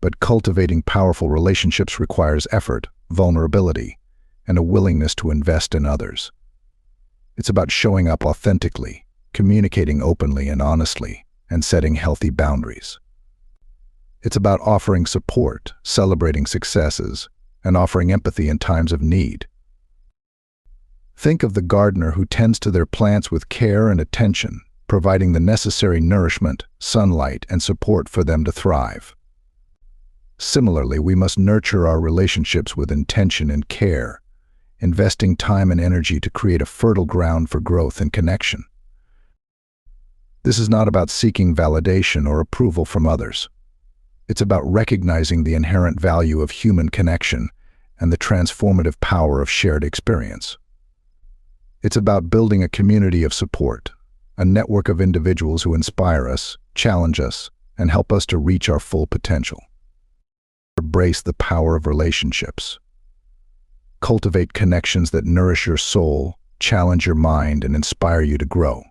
But cultivating powerful relationships requires effort, vulnerability, and a willingness to invest in others. It's about showing up authentically, communicating openly and honestly, and setting healthy boundaries. It's about offering support, celebrating successes, and offering empathy in times of need. Think of the gardener who tends to their plants with care and attention, providing the necessary nourishment, sunlight, and support for them to thrive. Similarly, we must nurture our relationships with intention and care, investing time and energy to create a fertile ground for growth and connection. This is not about seeking validation or approval from others. It's about recognizing the inherent value of human connection and the transformative power of shared experience. It's about building a community of support, a network of individuals who inspire us, challenge us, and help us to reach our full potential. Embrace the power of relationships. Cultivate connections that nourish your soul, challenge your mind, and inspire you to grow.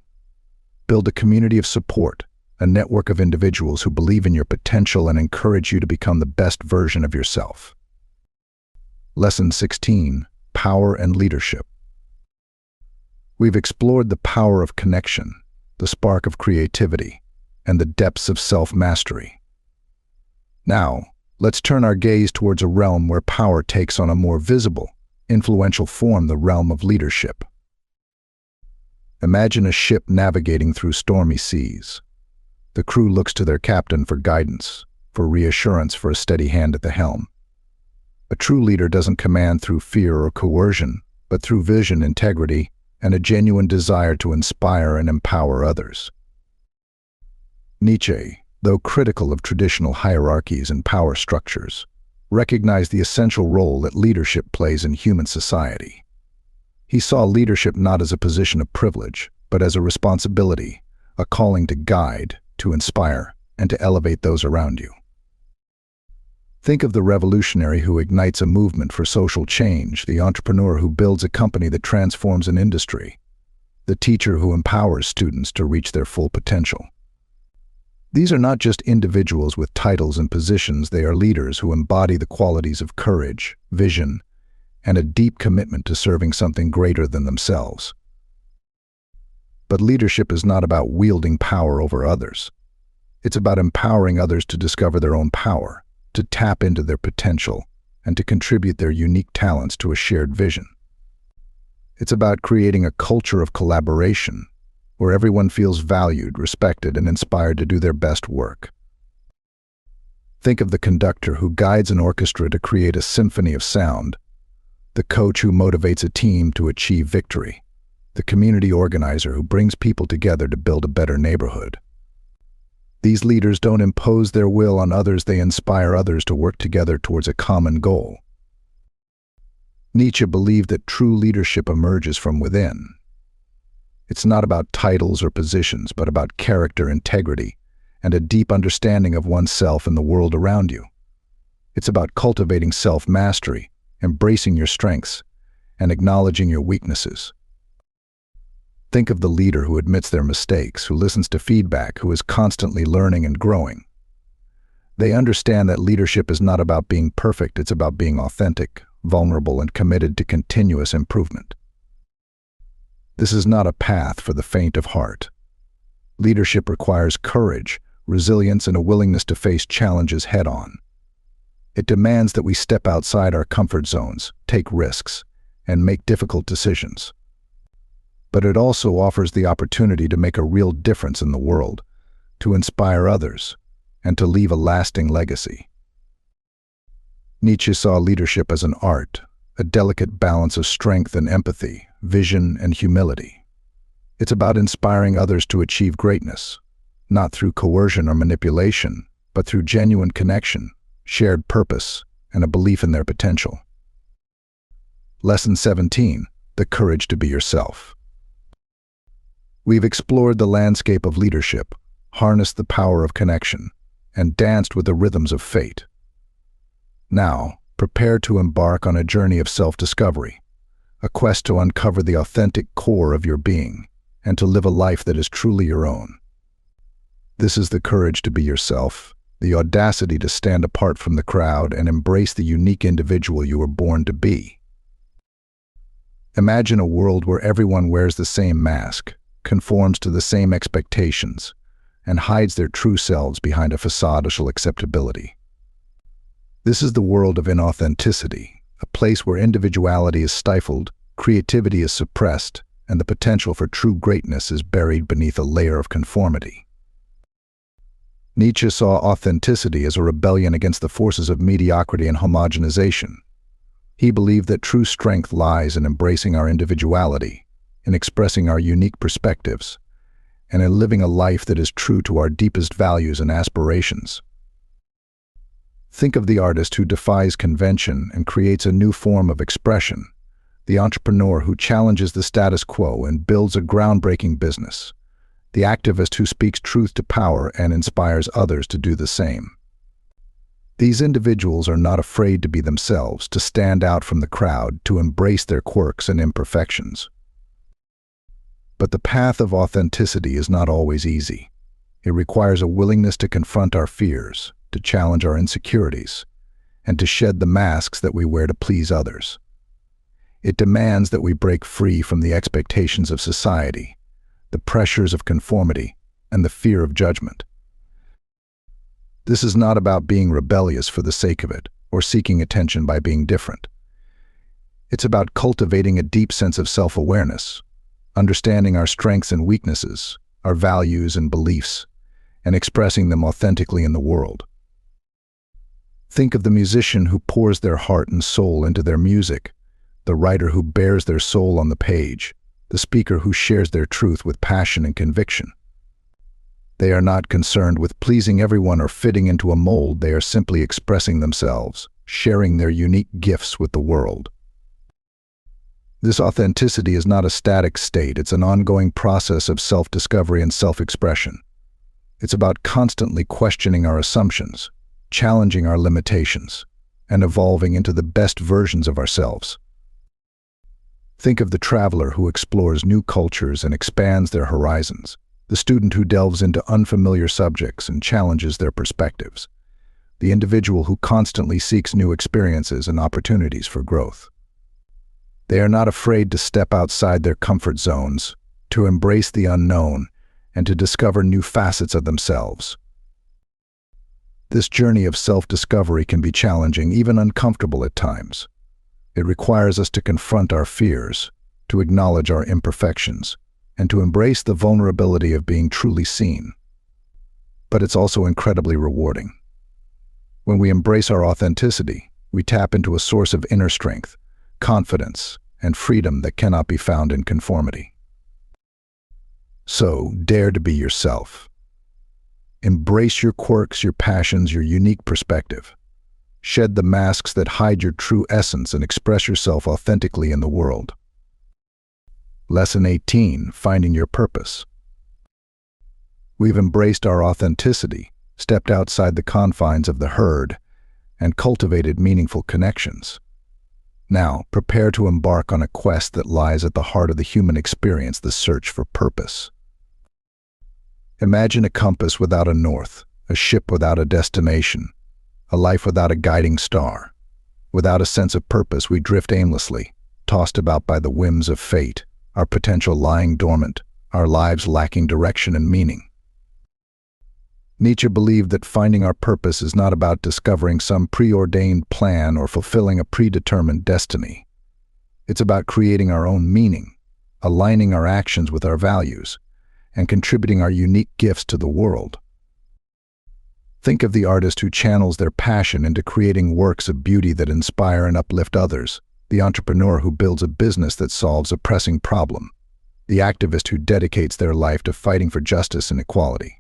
Build a community of support, a network of individuals who believe in your potential and encourage you to become the best version of yourself. Lesson 16: Power and Leadership. We've explored the power of connection, the spark of creativity, and the depths of self-mastery. Now, let's turn our gaze towards a realm where power takes on a more visible, influential form: the realm of leadership. Imagine a ship navigating through stormy seas. The crew looks to their captain for guidance, for reassurance, for a steady hand at the helm. A true leader doesn't command through fear or coercion, but through vision, integrity, and a genuine desire to inspire and empower others. Nietzsche, though critical of traditional hierarchies and power structures, recognized the essential role that leadership plays in human society. He saw leadership not as a position of privilege, but as a responsibility, a calling to guide, to inspire, and to elevate those around you. Think of the revolutionary who ignites a movement for social change, the entrepreneur who builds a company that transforms an industry, the teacher who empowers students to reach their full potential. These are not just individuals with titles and positions, they are leaders who embody the qualities of courage, vision, and a deep commitment to serving something greater than themselves. But leadership is not about wielding power over others. It's about empowering others to discover their own power, to tap into their potential, and to contribute their unique talents to a shared vision. It's about creating a culture of collaboration, where everyone feels valued, respected, and inspired to do their best work. Think of the conductor who guides an orchestra to create a symphony of sound, the coach who motivates a team to achieve victory, the community organizer who brings people together to build a better neighborhood. These leaders don't impose their will on others, they inspire others to work together towards a common goal. Nietzsche believed that true leadership emerges from within. It's not about titles or positions, but about character, integrity, and a deep understanding of oneself and the world around you. It's about cultivating self-mastery, embracing your strengths, and acknowledging your weaknesses. Think of the leader who admits their mistakes, who listens to feedback, who is constantly learning and growing. They understand that leadership is not about being perfect, it's about being authentic, vulnerable, and committed to continuous improvement. This is not a path for the faint of heart. Leadership requires courage, resilience, and a willingness to face challenges head-on. It demands that we step outside our comfort zones, take risks, and make difficult decisions. But it also offers the opportunity to make a real difference in the world, to inspire others, and to leave a lasting legacy. Nietzsche saw leadership as an art, a delicate balance of strength and empathy, vision and humility. It's about inspiring others to achieve greatness, not through coercion or manipulation, but through genuine connection, shared purpose, and a belief in their potential. Lesson 17: The courage to be yourself. We've explored the landscape of leadership, harnessed the power of connection, and danced with the rhythms of fate. Now, prepare to embark on a journey of self-discovery, a quest to uncover the authentic core of your being, and to live a life that is truly your own. This is the courage to be yourself, the audacity to stand apart from the crowd and embrace the unique individual you were born to be. Imagine a world where everyone wears the same mask, conforms to the same expectations, and hides their true selves behind a facade of social acceptability. This is the world of inauthenticity, a place where individuality is stifled, creativity is suppressed, and the potential for true greatness is buried beneath a layer of conformity. Nietzsche saw authenticity as a rebellion against the forces of mediocrity and homogenization. He believed that true strength lies in embracing our individuality, in expressing our unique perspectives, and in living a life that is true to our deepest values and aspirations. Think of the artist who defies convention and creates a new form of expression, the entrepreneur who challenges the status quo and builds a groundbreaking business, the activist who speaks truth to power and inspires others to do the same. These individuals are not afraid to be themselves, to stand out from the crowd, to embrace their quirks and imperfections. But the path of authenticity is not always easy. It requires a willingness to confront our fears, to challenge our insecurities, and to shed the masks that we wear to please others. It demands that we break free from the expectations of society, the pressures of conformity, and the fear of judgment. This is not about being rebellious for the sake of it, or seeking attention by being different. It's about cultivating a deep sense of self-awareness, understanding our strengths and weaknesses, our values and beliefs, and expressing them authentically in the world. Think of the musician who pours their heart and soul into their music, the writer who bears their soul on the page, the speaker who shares their truth with passion and conviction. They are not concerned with pleasing everyone or fitting into a mold. They are simply expressing themselves, sharing their unique gifts with the world. This authenticity is not a static state. It's an ongoing process of self-discovery and self-expression. It's about constantly questioning our assumptions, challenging our limitations, and evolving into the best versions of ourselves. Think of the traveler who explores new cultures and expands their horizons, the student who delves into unfamiliar subjects and challenges their perspectives, the individual who constantly seeks new experiences and opportunities for growth. They are not afraid to step outside their comfort zones, to embrace the unknown, and to discover new facets of themselves. This journey of self-discovery can be challenging, even uncomfortable at times. It requires us to confront our fears, to acknowledge our imperfections, and to embrace the vulnerability of being truly seen. But it's also incredibly rewarding. When we embrace our authenticity, we tap into a source of inner strength, confidence, and freedom that cannot be found in conformity. So, dare to be yourself. Embrace your quirks, your passions, your unique perspective. Shed the masks that hide your true essence and express yourself authentically in the world. Lesson 18, Finding Your Purpose. We've embraced our authenticity, stepped outside the confines of the herd, and cultivated meaningful connections. Now, prepare to embark on a quest that lies at the heart of the human experience, the search for purpose. Imagine a compass without a north, a ship without a destination, a life without a guiding star. Without a sense of purpose, we drift aimlessly, tossed about by the whims of fate, our potential lying dormant, our lives lacking direction and meaning. Nietzsche believed that finding our purpose is not about discovering some preordained plan or fulfilling a predetermined destiny. It's about creating our own meaning, aligning our actions with our values, and contributing our unique gifts to the world. Think of the artist who channels their passion into creating works of beauty that inspire and uplift others, the entrepreneur who builds a business that solves a pressing problem, the activist who dedicates their life to fighting for justice and equality.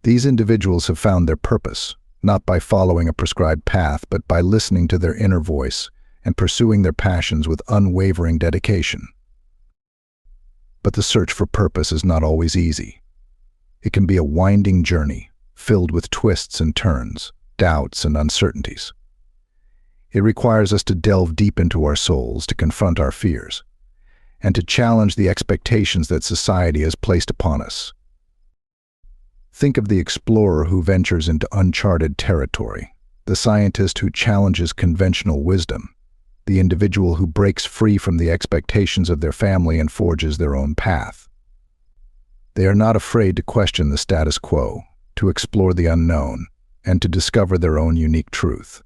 These individuals have found their purpose, not by following a prescribed path, but by listening to their inner voice and pursuing their passions with unwavering dedication. But the search for purpose is not always easy. It can be a winding journey, filled with twists and turns, doubts and uncertainties. It requires us to delve deep into our souls, to confront our fears, and to challenge the expectations that society has placed upon us. Think of the explorer who ventures into uncharted territory, the scientist who challenges conventional wisdom, the individual who breaks free from the expectations of their family and forges their own path. They are not afraid to question the status quo, to explore the unknown, and to discover their own unique truth.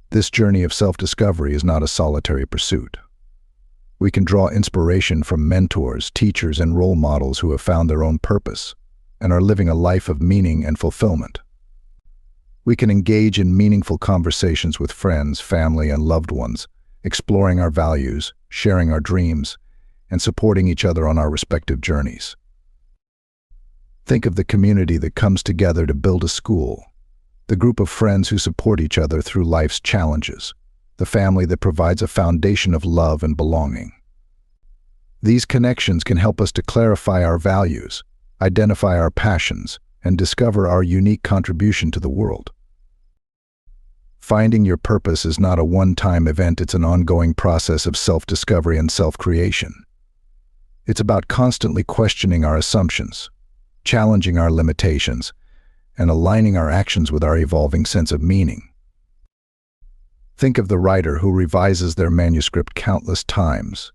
This journey of self-discovery is not a solitary pursuit. We can draw inspiration from mentors, teachers, and role models who have found their own purpose and are living a life of meaning and fulfillment. We can engage in meaningful conversations with friends, family, and loved ones, exploring our values, sharing our dreams, and supporting each other on our respective journeys. Think of the community that comes together to build a school, the group of friends who support each other through life's challenges, the family that provides a foundation of love and belonging. These connections can help us to clarify our values, identify our passions, and discover our unique contribution to the world. Finding your purpose is not a one-time event, it's an ongoing process of self-discovery and self-creation. It's about constantly questioning our assumptions, challenging our limitations, and aligning our actions with our evolving sense of meaning. Think of the writer who revises their manuscript countless times,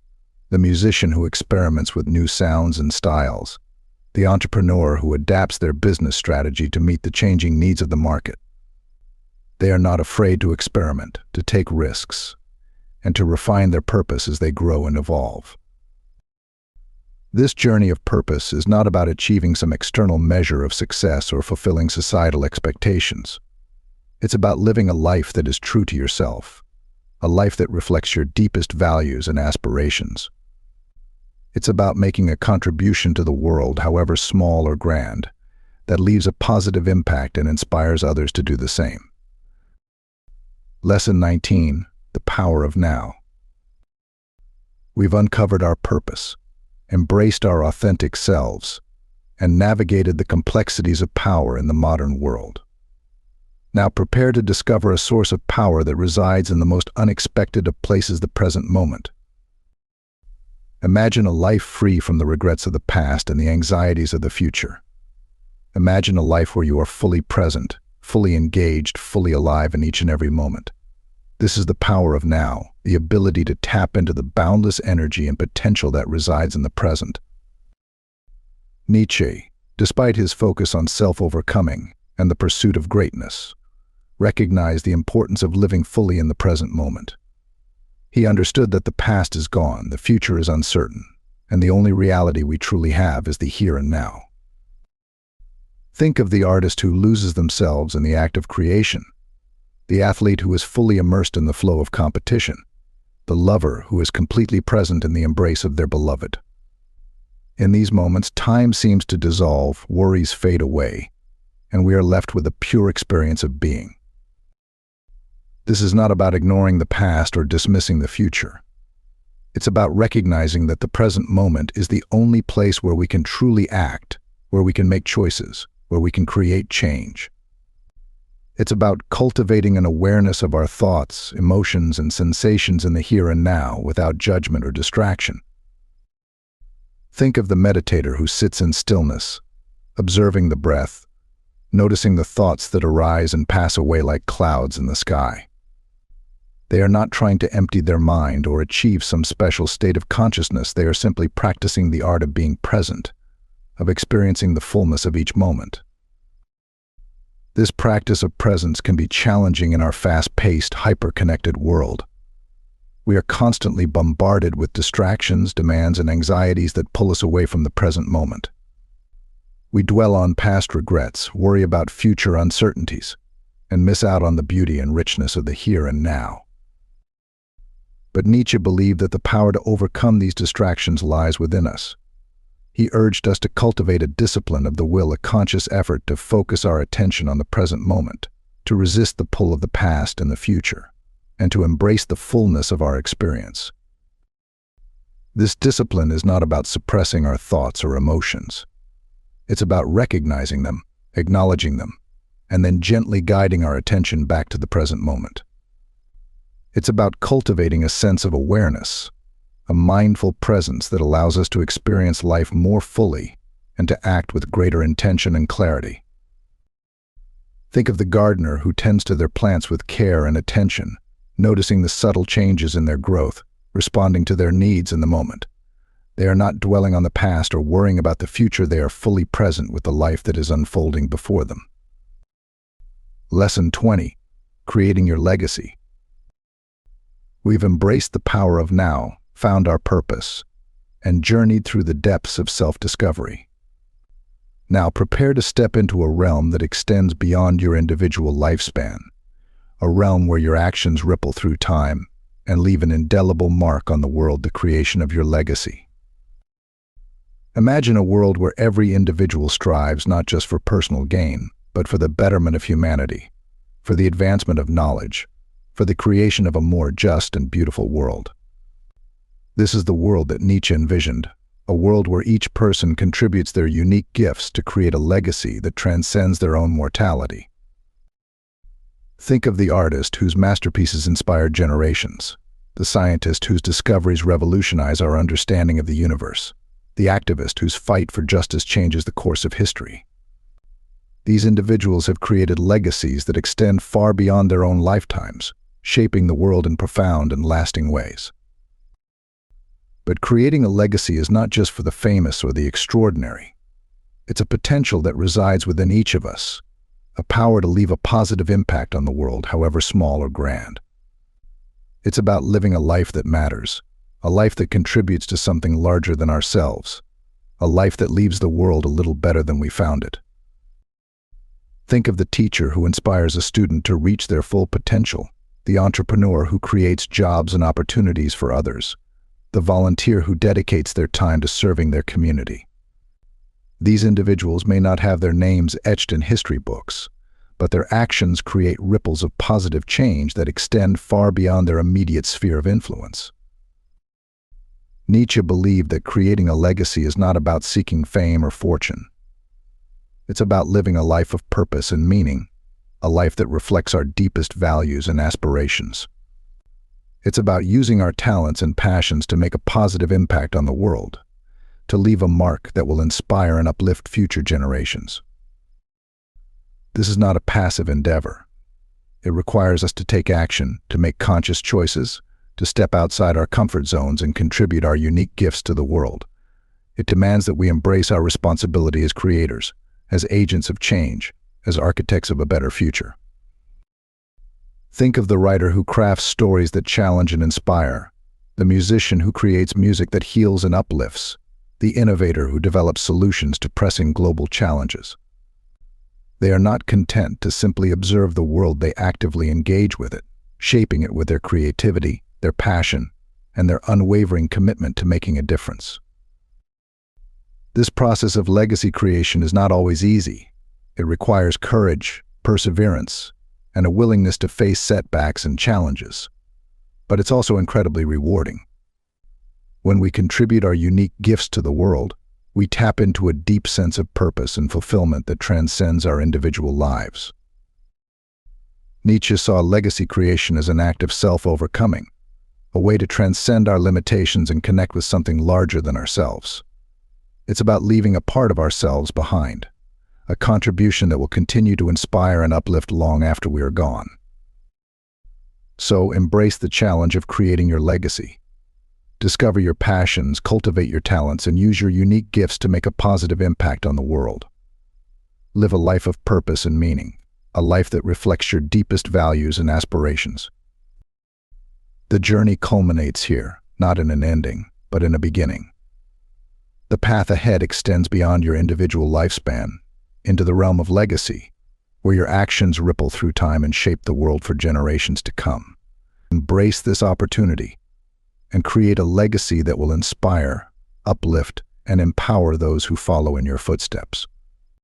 the musician who experiments with new sounds and styles, the entrepreneur who adapts their business strategy to meet the changing needs of the market. They are not afraid to experiment, to take risks, and to refine their purpose as they grow and evolve. This journey of purpose is not about achieving some external measure of success or fulfilling societal expectations. It's about living a life that is true to yourself, a life that reflects your deepest values and aspirations. It's about making a contribution to the world, however small or grand, that leaves a positive impact and inspires others to do the same. Lesson 19: The Power of Now. We've uncovered our purpose, embraced our authentic selves, and navigated the complexities of power in the modern world. Now prepare to discover a source of power that resides in the most unexpected of places, the present moment. Imagine a life free from the regrets of the past and the anxieties of the future. Imagine a life where you are fully present, fully engaged, fully alive in each and every moment. This is the power of now, the ability to tap into the boundless energy and potential that resides in the present. Nietzsche, despite his focus on self-overcoming and the pursuit of greatness, recognized the importance of living fully in the present moment. He understood that the past is gone, the future is uncertain, and the only reality we truly have is the here and now. Think of the artist who loses themselves in the act of creation, the athlete who is fully immersed in the flow of competition, the lover who is completely present in the embrace of their beloved. In these moments, time seems to dissolve, worries fade away, and we are left with a pure experience of being. This is not about ignoring the past or dismissing the future. It's about recognizing that the present moment is the only place where we can truly act, where we can make choices, where we can create change. It's about cultivating an awareness of our thoughts, emotions, and sensations in the here and now without judgment or distraction. Think of the meditator who sits in stillness, observing the breath, noticing the thoughts that arise and pass away like clouds in the sky. They are not trying to empty their mind or achieve some special state of consciousness. They are simply practicing the art of being present, of experiencing the fullness of each moment. This practice of presence can be challenging in our fast-paced, hyper-connected world. We are constantly bombarded with distractions, demands, and anxieties that pull us away from the present moment. We dwell on past regrets, worry about future uncertainties, and miss out on the beauty and richness of the here and now. But Nietzsche believed that the power to overcome these distractions lies within us. He urged us to cultivate a discipline of the will, a conscious effort to focus our attention on the present moment, to resist the pull of the past and the future, and to embrace the fullness of our experience. This discipline is not about suppressing our thoughts or emotions. It's about recognizing them, acknowledging them, and then gently guiding our attention back to the present moment. It's about cultivating a sense of awareness, a mindful presence that allows us to experience life more fully and to act with greater intention and clarity. Think of the gardener who tends to their plants with care and attention, noticing the subtle changes in their growth, responding to their needs in the moment. They are not dwelling on the past or worrying about the future. They are fully present with the life that is unfolding before them. Lesson 20: Creating your legacy. We've embraced the power of now, found our purpose, and journeyed through the depths of self-discovery. Now prepare to step into a realm that extends beyond your individual lifespan, a realm where your actions ripple through time and leave an indelible mark on the world, the creation of your legacy. Imagine a world where every individual strives not just for personal gain, but for the betterment of humanity, for the advancement of knowledge, for the creation of a more just and beautiful world. This is the world that Nietzsche envisioned, a world where each person contributes their unique gifts to create a legacy that transcends their own mortality. Think of the artist whose masterpieces inspired generations, the scientist whose discoveries revolutionize our understanding of the universe, the activist whose fight for justice changes the course of history. These individuals have created legacies that extend far beyond their own lifetimes, shaping the world in profound and lasting ways. But creating a legacy is not just for the famous or the extraordinary. It's a potential that resides within each of us, a power to leave a positive impact on the world, however small or grand. It's about living a life that matters, a life that contributes to something larger than ourselves, a life that leaves the world a little better than we found it. Think of the teacher who inspires a student to reach their full potential, the entrepreneur who creates jobs and opportunities for others, the volunteer who dedicates their time to serving their community. These individuals may not have their names etched in history books, but their actions create ripples of positive change that extend far beyond their immediate sphere of influence. Nietzsche believed that creating a legacy is not about seeking fame or fortune. It's about living a life of purpose and meaning, a life that reflects our deepest values and aspirations. It's about using our talents and passions to make a positive impact on the world, to leave a mark that will inspire and uplift future generations. This is not a passive endeavor. It requires us to take action, to make conscious choices, to step outside our comfort zones and contribute our unique gifts to the world. It demands that we embrace our responsibility as creators, as agents of change, as architects of a better future. Think of the writer who crafts stories that challenge and inspire, the musician who creates music that heals and uplifts, the innovator who develops solutions to pressing global challenges. They are not content to simply observe the world, they actively engage with it, shaping it with their creativity, their passion, and their unwavering commitment to making a difference. This process of legacy creation is not always easy. It requires courage, perseverance, and a willingness to face setbacks and challenges. But it's also incredibly rewarding. When we contribute our unique gifts to the world, we tap into a deep sense of purpose and fulfillment that transcends our individual lives. Nietzsche saw legacy creation as an act of self-overcoming, a way to transcend our limitations and connect with something larger than ourselves. It's about leaving a part of ourselves behind, a contribution that will continue to inspire and uplift long after we are gone. So embrace the challenge of creating your legacy. Discover your passions, cultivate your talents, and use your unique gifts to make a positive impact on the world. Live a life of purpose and meaning, a life that reflects your deepest values and aspirations. The journey culminates here, not in an ending, but in a beginning. The path ahead extends beyond your individual lifespan, into the realm of legacy, where your actions ripple through time and shape the world for generations to come. Embrace this opportunity and create a legacy that will inspire, uplift, and empower those who follow in your footsteps.